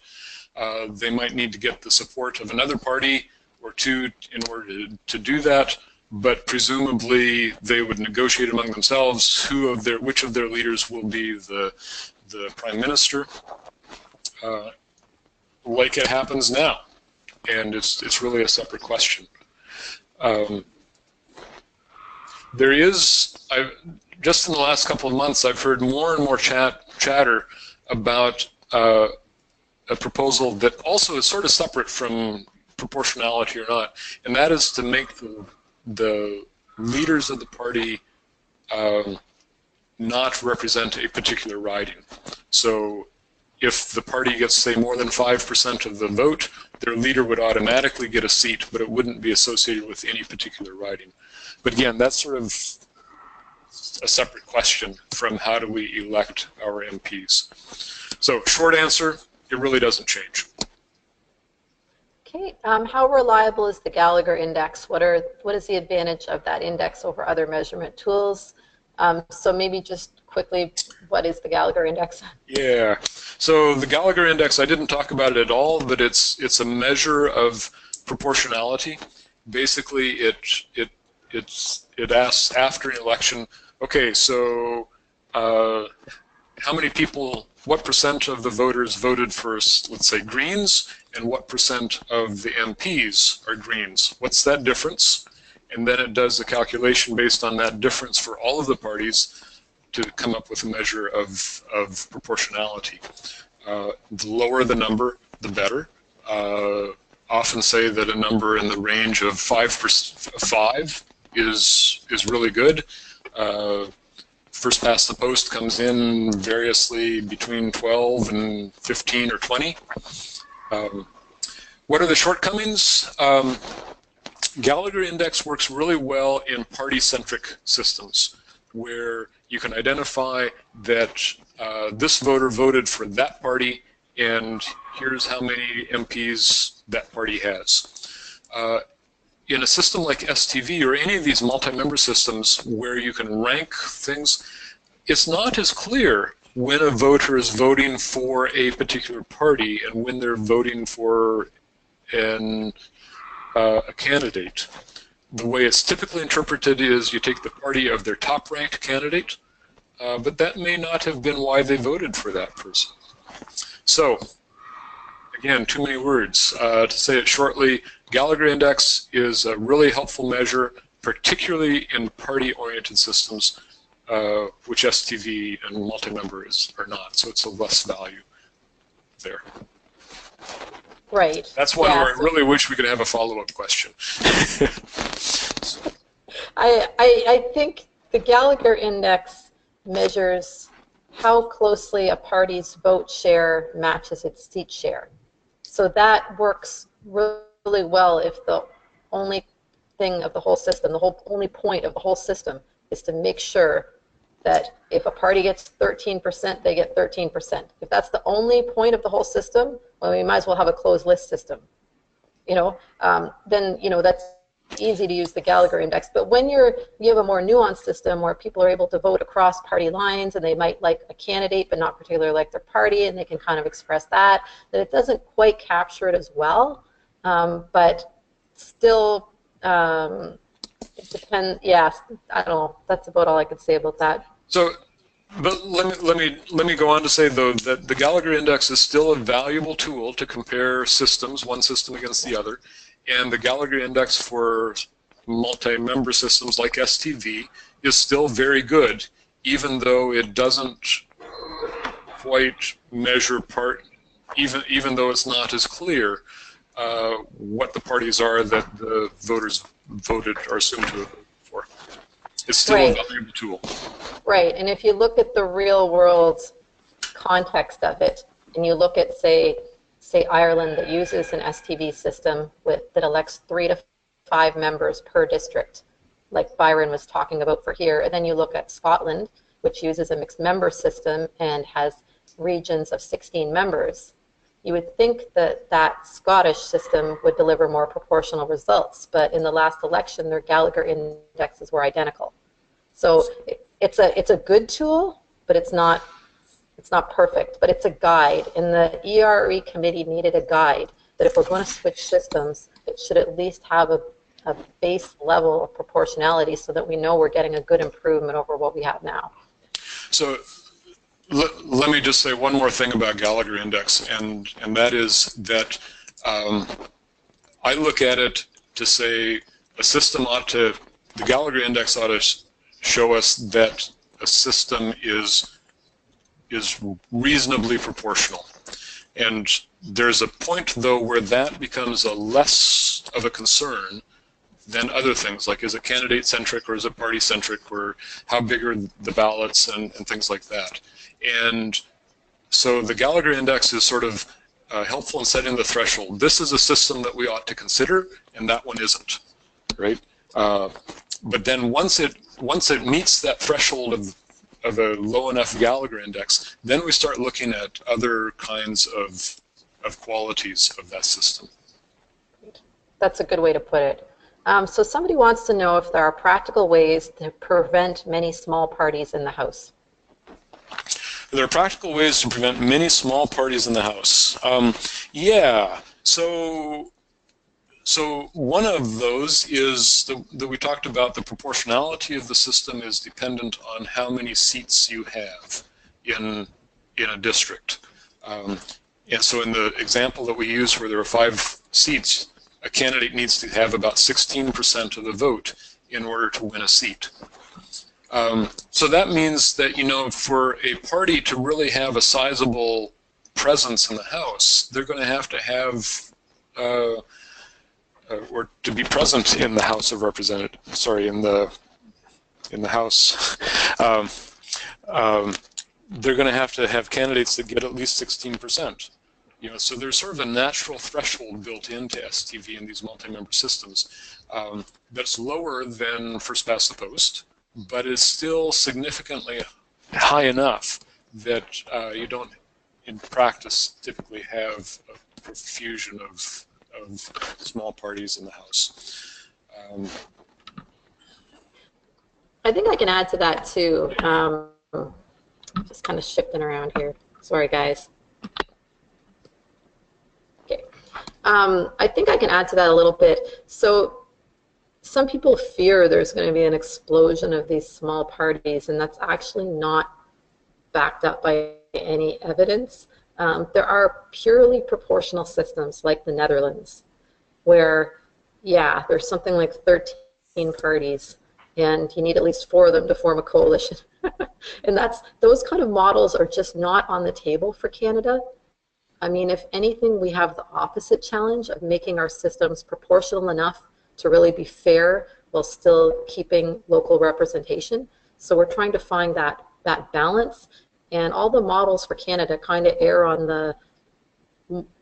They might need to get the support of another party or two in order to do that, but presumably they would negotiate among themselves which of their leaders will be the prime minister, like it happens now, and it's really a separate question. There is, just in the last couple of months, I've heard more and more chatter about a proposal that also is sort of separate from proportionality or not, and that is to make the leaders of the party not represent a particular riding. So if the party gets, say, more than 5% of the vote, their leader would automatically get a seat, but it wouldn't be associated with any particular riding. But again, that's sort of a separate question from how do we elect our MPs. So short answer, it really doesn't change. Okay, how reliable is the Gallagher Index? What is the advantage of that index over other measurement tools? So maybe just quickly, what is the Gallagher Index? Yeah, so the Gallagher Index, I didn't talk about it at all, but it's a measure of proportionality. Basically, it asks after an election, okay, so how many people, what percent of the voters voted for, let's say, Greens, and what percent of the MPs are Greens? What's that difference? And then it does a calculation based on that difference for all of the parties to come up with a measure of proportionality. The lower the number, the better. Often say that a number in the range of 5 is really good. First past the post comes in variously between 12 and 15 or 20. What are the shortcomings? Gallagher Index works really well in party-centric systems, where you can identify that this voter voted for that party, and here's how many MPs that party has. In a system like STV or any of these multi-member systems where you can rank things, it's not as clear when a voter is voting for a particular party and when they're voting for a candidate. The way it's typically interpreted is you take the party of their top-ranked candidate, but that may not have been why they voted for that person. So, again, too many words. To say it shortly, Gallagher Index is a really helpful measure, particularly in party-oriented systems, which STV and multi-member are not, so it's a less value there. Right. That's one where I really wish we could have a follow-up question. I think the Gallagher Index measures how closely a party's vote share matches its seat share. So that works really well if the only thing of the whole system, only point of the whole system is to make sure that if a party gets 13%, they get 13%. If that's the only point of the whole system, well, we might as well have a closed list system. then that's easy to use the Gallagher index. But when you have a more nuanced system where people are able to vote across party lines and they might like a candidate but not particularly like their party, and they can kind of express that it doesn't quite capture it as well. But still, it depends. Yeah, I don't know. That's about all I could say about that. So, but let me go on to say though that the Gallagher index is still a valuable tool to compare systems, one system against the other. And the Gallagher index for multi-member systems like STV is still very good, even though it doesn't quite measure even though it's not as clear what the parties are that the voters voted or assumed to have voted for. It's still a valuable tool. Right, and if you look at the real world context of it, and you look at, say Ireland, that uses an STV system that elects 3 to 5 members per district, like Byron was talking about for here. And then you look at Scotland, which uses a mixed member system and has regions of 16 members. You would think that Scottish system would deliver more proportional results, but in the last election, their Gallagher indexes were identical. So it's a good tool, but it's not perfect, but it's a guide, and the ERE committee needed a guide that if we're going to switch systems, it should at least have a base level of proportionality so that we know we're getting a good improvement over what we have now. So let me just say one more thing about Gallagher index, and that is that I look at it to say the Gallagher index ought to show us that a system is reasonably proportional. And there's a point, though, where that becomes a less of a concern than other things, like is it candidate-centric or is it party-centric, or how big are the ballots and things like that. And so the Gallagher index is sort of helpful in setting the threshold. This is a system that we ought to consider, and that one isn't, right? But then once it meets that threshold of a low enough Gallagher index, then we start looking at other kinds of qualities of that system. That's a good way to put it. So somebody wants to know if there are practical ways to prevent many small parties in the House. There are practical ways to prevent many small parties in the House. Yeah, so one of those is that we talked about. The proportionality of the system is dependent on how many seats you have in a district. And so in the example that we use where there are 5 seats, a candidate needs to have about 16% of the vote in order to win a seat. So that means that, for a party to really have a sizable presence in the House, they're going to have or to be present in the House of Representatives, in the House, they're going to have candidates that get at least 16%. So there's sort of a natural threshold built into STV in these multi-member systems that's lower than first past the post, but is still significantly high enough that you don't, in practice, typically have a profusion of small parties in the House. I think I can add to that too. Just kind of shifting around here. Sorry, guys. Okay. I think I can add to that a little bit. So some people fear there's going to be an explosion of these small parties, and that's actually not backed up by any evidence. There are purely proportional systems like the Netherlands, where, yeah, there's something like 13 parties, and you need at least 4 of them to form a coalition. And those kind of models are just not on the table for Canada. I mean, if anything, we have the opposite challenge of making our systems proportional enough to really be fair while still keeping local representation. So we're trying to find that balance. And all the models for Canada kind of err on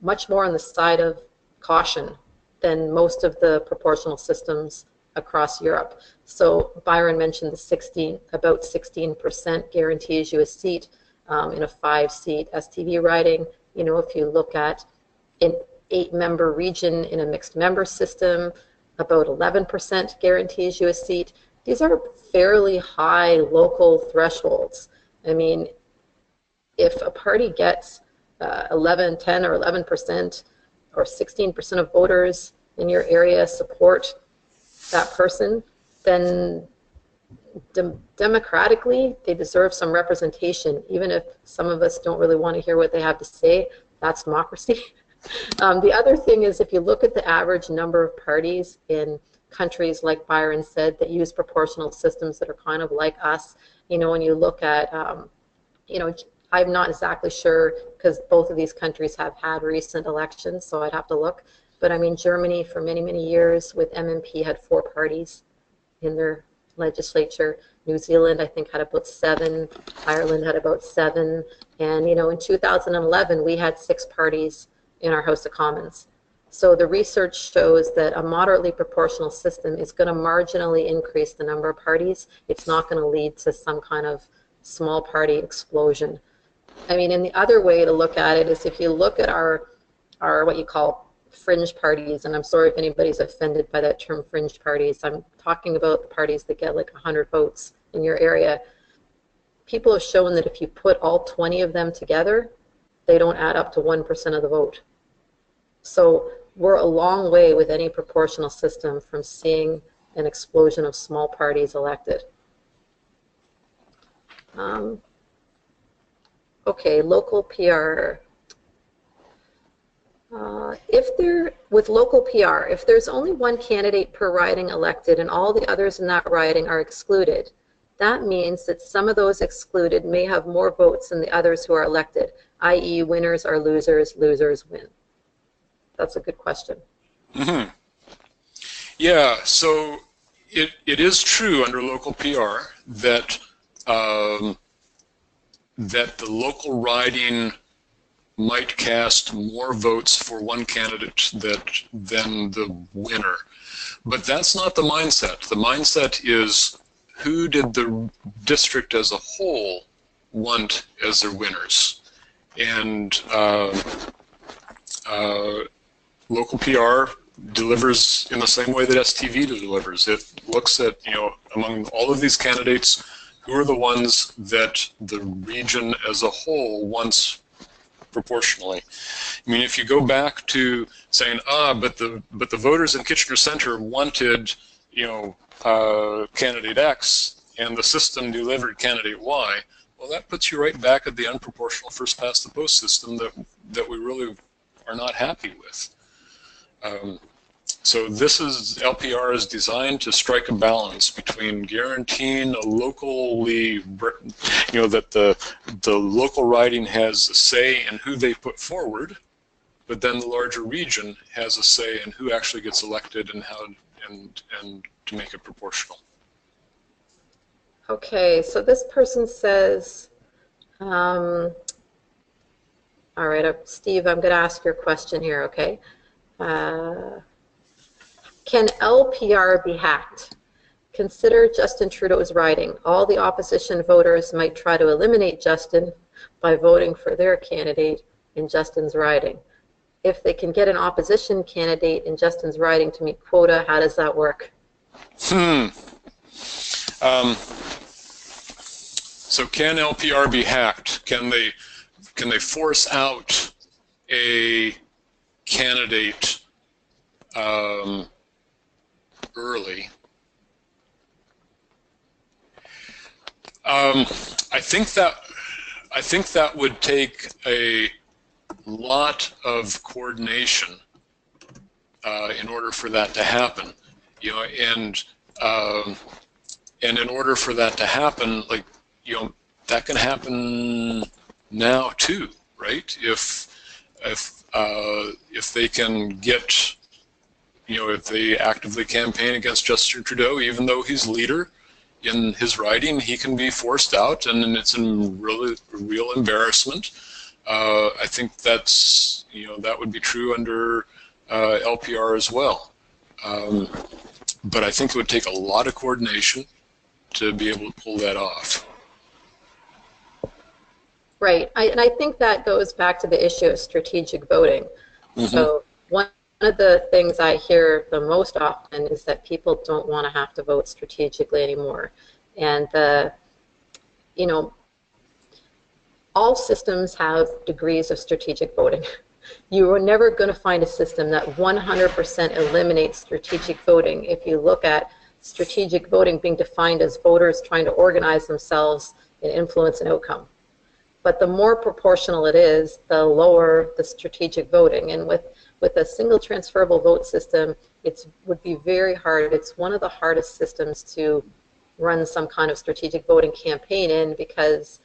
much more on the side of caution than most of the proportional systems across Europe. So Byron mentioned about 16% guarantees you a seat in a 5-seat STV riding. If you look at, 8-member region in a mixed member system, about 11% guarantees you a seat. These are fairly high local thresholds. I mean, if a party gets 11, 10, or 11%, or 16% of voters in your area support that person, then democratically they deserve some representation, even if some of us don't really want to hear what they have to say. That's democracy. The other thing is, if you look at the average number of parties in countries, like Byron said, that use proportional systems that are kind of like us, you know, when you look at, you know, I'm not exactly sure because both of these countries have had recent elections, so I'd have to look. But I mean, Germany for many, many years with MMP had 4 parties in their legislature. New Zealand, I think, had about 7. Ireland had about 7. And, you know, in 2011, we had 6 parties in our House of Commons. So the research shows that a moderately proportional system is going to marginally increase the number of parties. It's not going to lead to some kind of small party explosion. I mean, and the other way to look at it is, if you look at our what you call fringe parties, and I'm sorry if anybody's offended by that term fringe parties, I'm talking about the parties that get like 100 votes in your area. People have shown that if you put all 20 of them together, they don't add up to 1% of the vote. So we're a long way with any proportional system from seeing an explosion of small parties elected. Okay, local PR. With local PR, if there's only one candidate per riding elected and all the others in that riding are excluded, that means that some of those excluded may have more votes than the others who are elected, i.e. winners are losers, losers win. That's a good question. Mm-hmm. Yeah, so it is true under local PR that that the local riding might cast more votes for one candidate than the winner. But that's not the mindset. The mindset is, who did the district as a whole want as their winners? And local PR delivers in the same way that STV delivers. It looks at, you know, among all of these candidates, who are the ones that the region as a whole wants proportionally. I mean, if you go back to saying, but the voters in Kitchener Center wanted, you know, candidate X, and the system delivered candidate Y, well, that puts you right back at the unproportional first past the post system that we really are not happy with. So this is, LPR is designed to strike a balance between guaranteeing a locally, you know, that the local riding has a say in who they put forward, but then the larger region has a say in who actually gets elected and how, and to make it proportional. Okay, so this person says, all right, Steve, I'm going to ask your question here, okay? Can LPR be hacked? Consider Justin Trudeau's riding. All the opposition voters might try to eliminate Justin by voting for their candidate in Justin's riding. If they can get an opposition candidate in Justin's riding to meet quota, how does that work? So can LPR be hacked? Can they force out a candidate early? I think that would take a lot of coordination in order for that to happen. You know, and in order for that to happen, like, you know, that can happen now too, right? If they can get, you know, if they actively campaign against Justin Trudeau, even though he's leader in his riding, he can be forced out, and it's a real embarrassment. I think that's, you know, that would be true under LPR as well. But I think it would take a lot of coordination to be able to pull that off. Right, and I think that goes back to the issue of strategic voting. Mm-hmm. So one of the things I hear the most often is that people don't want to have to vote strategically anymore. And you know, all systems have degrees of strategic voting. You are never going to find a system that 100% eliminates strategic voting. If you look at strategic voting being defined as voters trying to organize themselves and influence an outcome. But the more proportional it is, the lower the strategic voting. And with a single transferable vote system, it would be very hard. It's one of the hardest systems to run some kind of strategic voting campaign in, because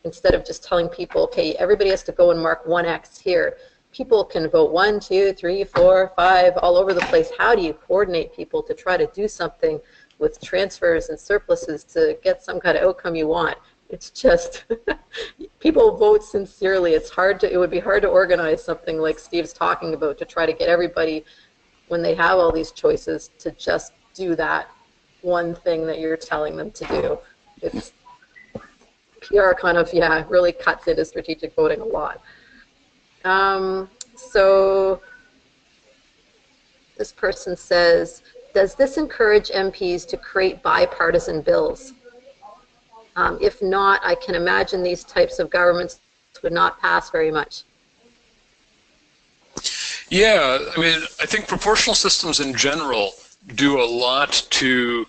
instead of just telling people, okay, everybody has to go and mark 1X here, people can vote 1, 2, 3, 4, 5, all over the place. How do you coordinate people to try to do something with transfers and surpluses to get some kind of outcome you want? It's just, people vote sincerely. It would be hard to organize something like Steve's talking about to try to get everybody, when they have all these choices, to just do that one thing that you're telling them to do. It's PR kind of, yeah, really cuts into strategic voting a lot. So this person says, does this encourage MPs to create bipartisan bills? If not, I can imagine these types of governments would not pass very much. Yeah, I mean, I think proportional systems in general do a lot to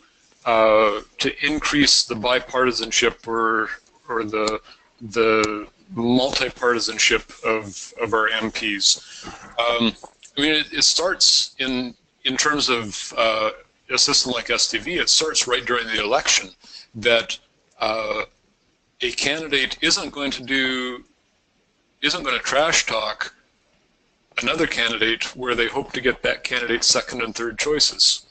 increase the bipartisanship or the multi-partisanship of our MPs. I mean, it starts in terms of a system like STV. It starts right during the election that a candidate isn't going to trash talk another candidate where they hope to get that candidate's second and third choices,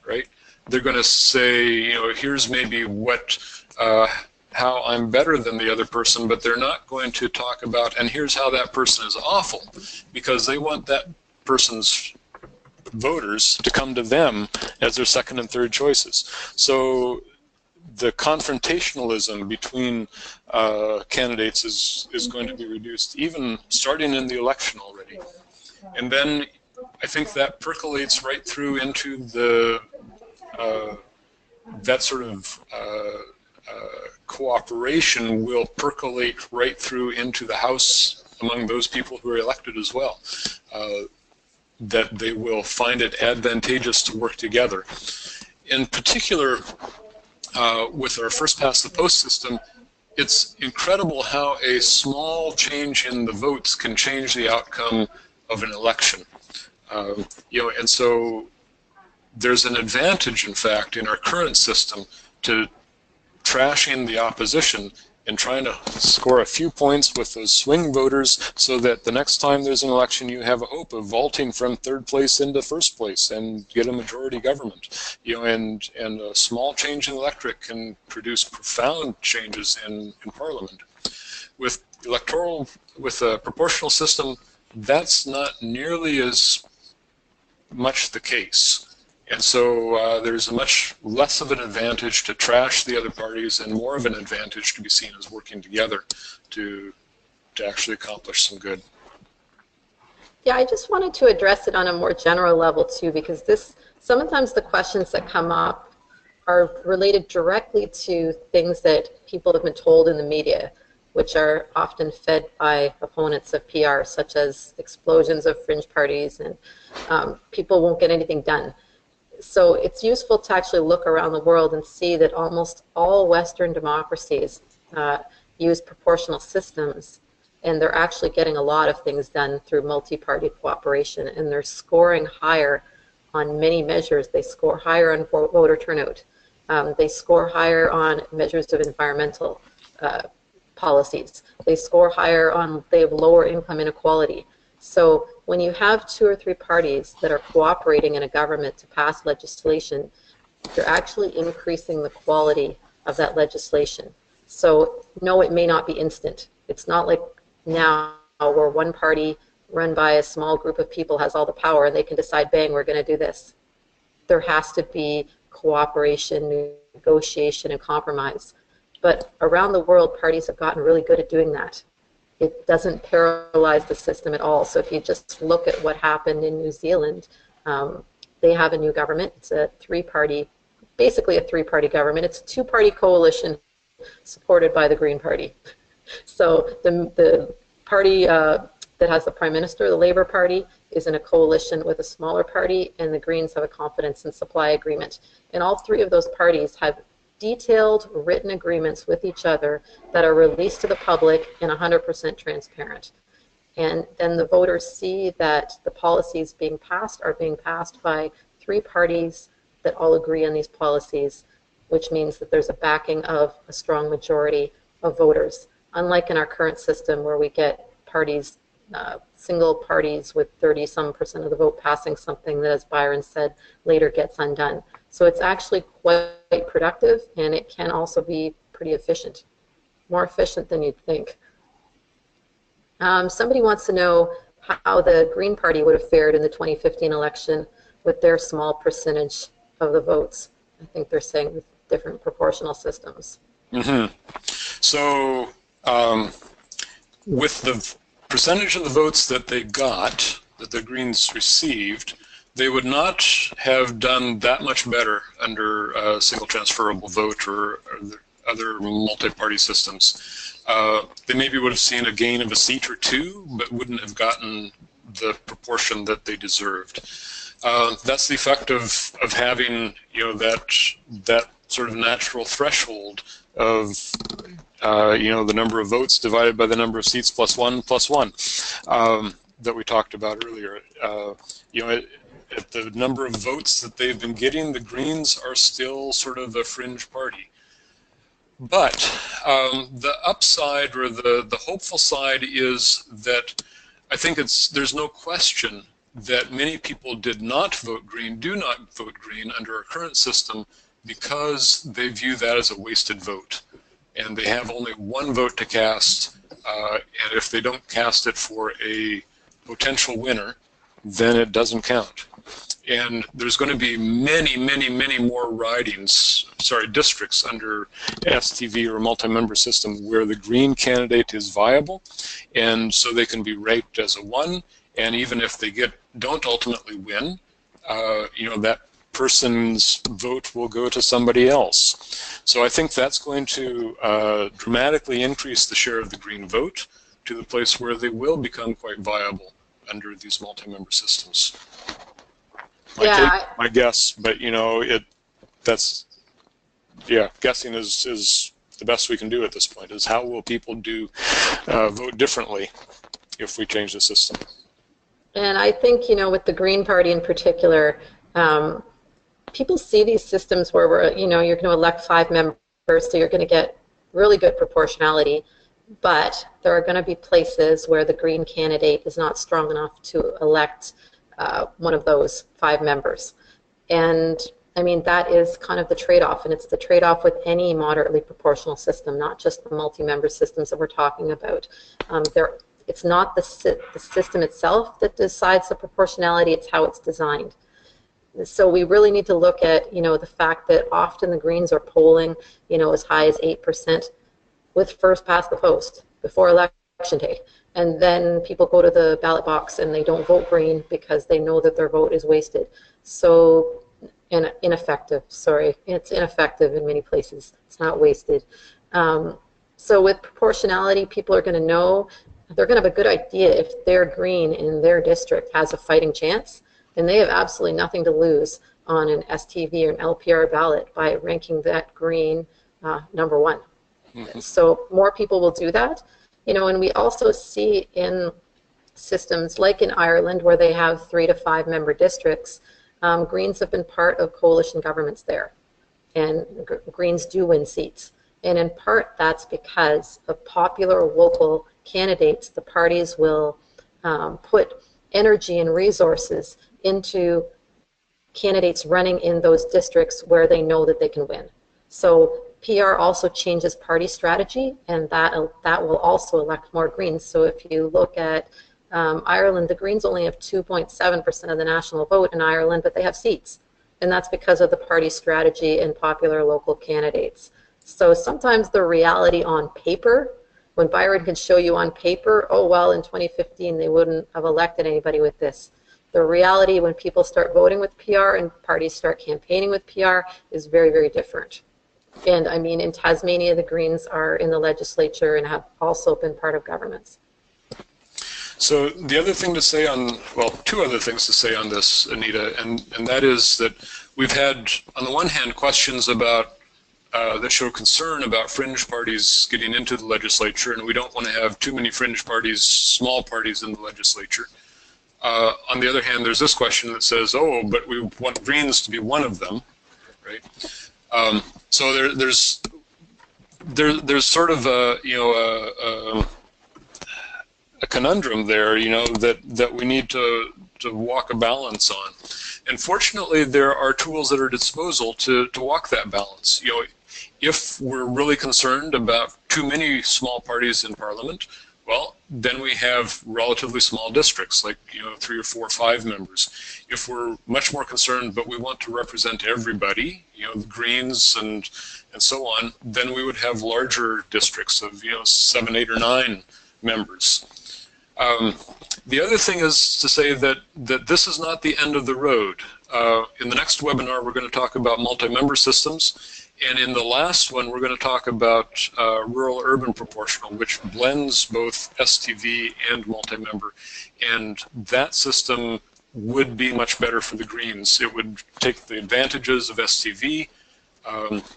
right? They're going to say, you know, here's maybe what how I'm better than the other person, but they're not going to talk about, and here's how that person is awful, because they want that person's voters to come to them as their second and third choices. So the confrontationalism between candidates is going to be reduced, even starting in the election already. And then I think that percolates right through into the that sort of cooperation will percolate right through into the House among those people who are elected as well. That they will find it advantageous to work together. In particular, with our first past the post system, it's incredible how a small change in the votes can change the outcome of an election. You know, and so there's an advantage, in fact, in our current system to trashing the opposition and trying to score a few points with those swing voters so that the next time there's an election you have a hope of vaulting from third place into first place and get a majority government. You know, and a small change in electorate can produce profound changes in Parliament. With electoral, with a proportional system, that's not nearly as much the case. And so there's a much less of an advantage to trash the other parties and more of an advantage to be seen as working together to actually accomplish some good. Yeah, I just wanted to address it on a more general level too, because sometimes the questions that come up are related directly to things that people have been told in the media, which are often fed by opponents of PR, such as explosions of fringe parties and people won't get anything done. So it's useful to actually look around the world and see that almost all Western democracies use proportional systems, and they're actually getting a lot of things done through multi-party cooperation, and they're scoring higher on many measures. They score higher on voter turnout. They score higher on measures of environmental policies. They score higher on, they have lower income inequality. So when you have 2 or 3 parties that are cooperating in a government to pass legislation, you're actually increasing the quality of that legislation. So no, it may not be instant. It's not like now where one party run by a small group of people has all the power and they can decide, bang, we're going to do this. There has to be cooperation, negotiation, and compromise. But around the world, parties have gotten really good at doing that. it doesn't paralyze the system at all. So if you just look at what happened in New Zealand, they have a new government. It's a three-party, basically a three-party government. It's a two-party coalition supported by the Green Party. So the party that has the Prime Minister, the Labour Party, is in a coalition with a smaller party, and the Greens have a confidence and supply agreement. And all three of those parties have detailed written agreements with each other that are released to the public and 100% transparent. And then the voters see that the policies being passed are being passed by three parties that all agree on these policies, which means that there's a backing of a strong majority of voters. Unlike in our current system where we get parties, single parties with 30-some% of the vote passing something that, as Byron said, later gets undone. So it's actually quite productive, and it can also be pretty efficient, more efficient than you'd think. Somebody wants to know how the Green Party would have fared in the 2015 election with their small percentage of the votes. I think they're saying with different proportional systems. Mm-hmm. So with the percentage of the votes that they got, that the Greens received, they would not have done that much better under a single transferable vote or other multi-party systems. They maybe would have seen a gain of a seat or two, but wouldn't have gotten the proportion that they deserved. That's the effect of having, you know, that sort of natural threshold of you know, the number of votes divided by the number of seats plus one that we talked about earlier. You know, at the number of votes that they've been getting, the Greens are still sort of a fringe party. But the upside, or the hopeful side, is that I think there's no question that many people did not vote Green, do not vote Green under our current system, because they view that as a wasted vote. And they have only one vote to cast, and if they don't cast it for a potential winner, then it doesn't count. And there's going to be many, many, many more districts under STV or multi-member system where the Green candidate is viable, and so they can be ranked as a 1, and even if they don't ultimately win, you know, that person's vote will go to somebody else. So I think that's going to dramatically increase the share of the Green vote to the place where they will become quite viable under these multi-member systems. My guess, but you know, guessing is the best we can do at this point. Is how will people vote differently if we change the system? And I think, you know, with the Green Party in particular, people see these systems where you're going to elect 5 members, so you're going to get really good proportionality, but there are going to be places where the Green candidate is not strong enough to elect one of those 5 members. And I mean, that is kind of the trade-off, and it's the trade-off with any moderately proportional system, not just the multi-member systems that we're talking about. It's not the system itself that decides the proportionality, it's how it's designed. So we really need to look at, you know, the fact that often the Greens are polling, you know, as high as 8% with first past the post before election day. And then people go to the ballot box and they don't vote Green because they know that their vote is wasted. So, ineffective, sorry. It's ineffective in many places. It's not wasted. So with proportionality, people are going to know, they're going to have a good idea if their Green in their district has a fighting chance, and they have absolutely nothing to lose on an STV or an LPR ballot by ranking that Green number 1. Mm-hmm. So more people will do that. You know, and we also see in systems like in Ireland where they have 3 to 5 member districts, Greens have been part of coalition governments there, and Greens do win seats. And in part that's because of popular local candidates. The parties will put energy and resources into candidates running in those districts where they know that they can win. So PR also changes party strategy, and that will also elect more Greens. So if you look at Ireland, the Greens only have 2.7% of the national vote in Ireland, but they have seats. And that's because of the party strategy and popular local candidates. So sometimes the reality on paper when Byron could show you on paper, oh, well, in 2015, they wouldn't have elected anybody with this. The reality when people start voting with PR and parties start campaigning with PR is very, very different. And I mean, in Tasmania, the Greens are in the legislature and have also been part of governments. So the other thing to say on, well, two other things to say on this, Anita, and that is that we've had, on the one hand, questions about that show concern about fringe parties getting into the legislature, and we don't want to have too many fringe parties, small parties in the legislature. On the other hand, there's this question that says, oh, but we want Greens to be one of them, right? So there's sort of a, you know, a conundrum there, you know, that we need to walk a balance on. And fortunately, there are tools at our disposal to walk that balance. You know, if we're really concerned about too many small parties in Parliament, well, then we have relatively small districts, like, you know, 3 or 4 or 5 members. If we're much more concerned, but we want to represent everybody, you know, the Greens and so on, then we would have larger districts of, you know, 7, 8, or 9 members. The other thing is to say that this is not the end of the road. In the next webinar, we're going to talk about multi-member systems. And in the last one, we're going to talk about rural-urban proportional, which blends both STV and multi-member. And that system would be much better for the Greens. It would take the advantages of STV,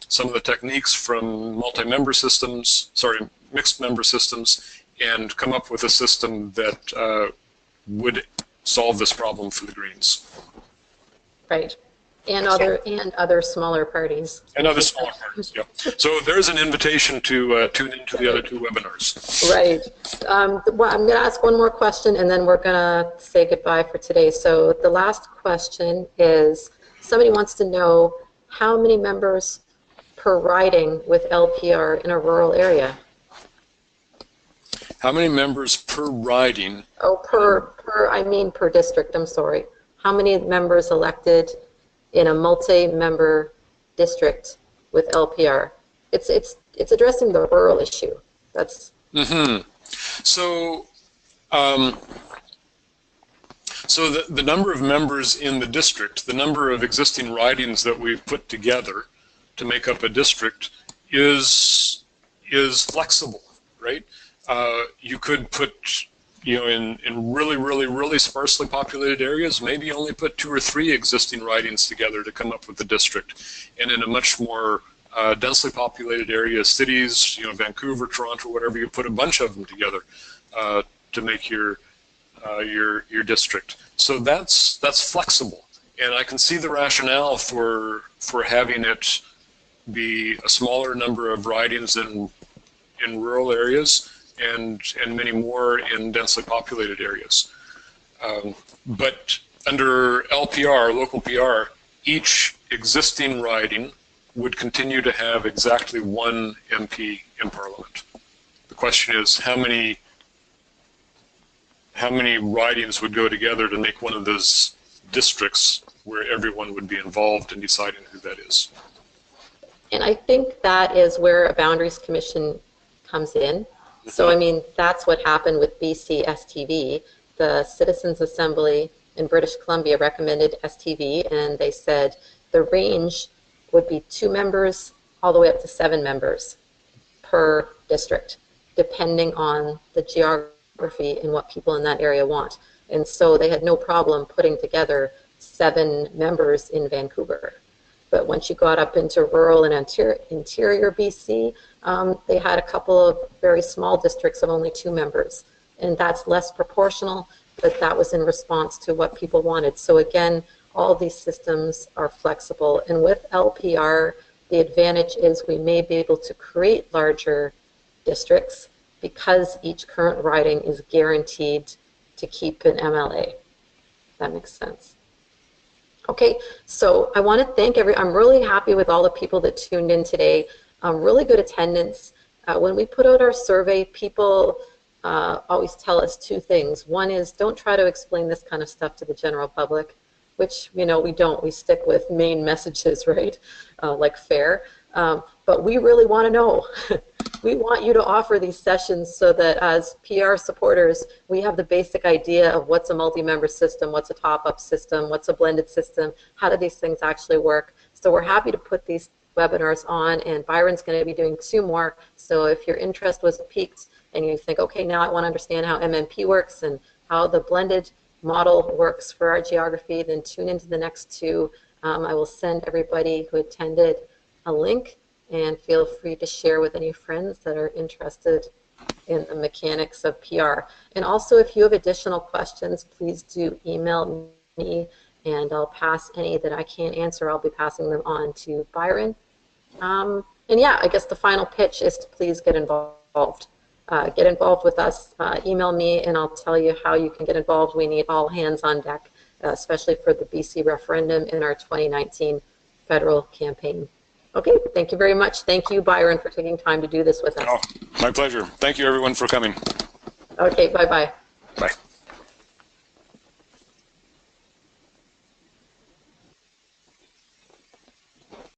some of the techniques from multi-member systems, sorry, mixed-member systems, and come up with a system that would solve this problem for the Greens. Right. And other smaller parties. And other smaller parties, yeah. So there's an invitation to tune into the other 2 webinars. Right. Well, I'm going to ask one more question, and then we're going to say goodbye for today. So the last question is, somebody wants to know how many members per riding with LPR in a rural area? How many members per riding? Oh, I mean per district, I'm sorry. How many members elected in a multi-member district with LPR? It's addressing the rural issue. That's. So, so the number of members in the district, the number of existing ridings that we've put together to make up a district is flexible, right? You could put, you know, in really sparsely populated areas, maybe only put 2 or 3 existing ridings together to come up with the district. And in a much more densely populated area, cities, you know, Vancouver, Toronto, whatever, you put a bunch of them together to make your district. So that's flexible, and I can see the rationale for having it be a smaller number of ridings in rural areas, and many more in densely populated areas. But under LPR, local PR, each existing riding would continue to have exactly 1 MP in Parliament. The question is, how many ridings would go together to make one of those districts where everyone would be involved in deciding who that is? And I think that is where a boundaries commission comes in. So, I mean, that's what happened with BC STV. The Citizens Assembly in British Columbia recommended STV, and they said the range would be 2 members all the way up to 7 members per district, depending on the geography and what people in that area want. And so they had no problem putting together 7 members in Vancouver. But once you got up into rural and interior BC, they had a couple of very small districts of only 2 members. And that's less proportional, but that was in response to what people wanted. So again, all these systems are flexible. And with LPR, the advantage is we may be able to create larger districts because each current riding is guaranteed to keep an MLA. That makes sense. Okay, so I want to thank I'm really happy with all the people that tuned in today. Really good attendance. When we put out our survey, people always tell us 2 things. One is, don't try to explain this kind of stuff to the general public, which, you know, we don't. We stick with main messages, right? Like FAIR. but we really want to know. We want you to offer these sessions so that as PR supporters, we have the basic idea of what's a multi-member system, what's a top-up system, what's a blended system, how do these things actually work. So we're happy to put these webinars on, and Byron's going to be doing 2 more. So if your interest was piqued and you think, okay, now I want to understand how MMP works and how the blended model works for our geography, then tune into the next 2. I will send everybody who attended a link, and feel free to share with any friends that are interested in the mechanics of PR. And also, if you have additional questions, please do email me, and I'll pass any that I can't answer. I'll be passing them on to Byron. And yeah, I guess the final pitch is to please get involved. Get involved with us. Email me, and I'll tell you how you can get involved. We need all hands on deck, especially for the BC referendum in our 2019 federal campaign. Okay, thank you very much. Thank you, Byron, for taking time to do this with us. Oh, my pleasure. Thank you, everyone, for coming. Okay, bye-bye. Bye.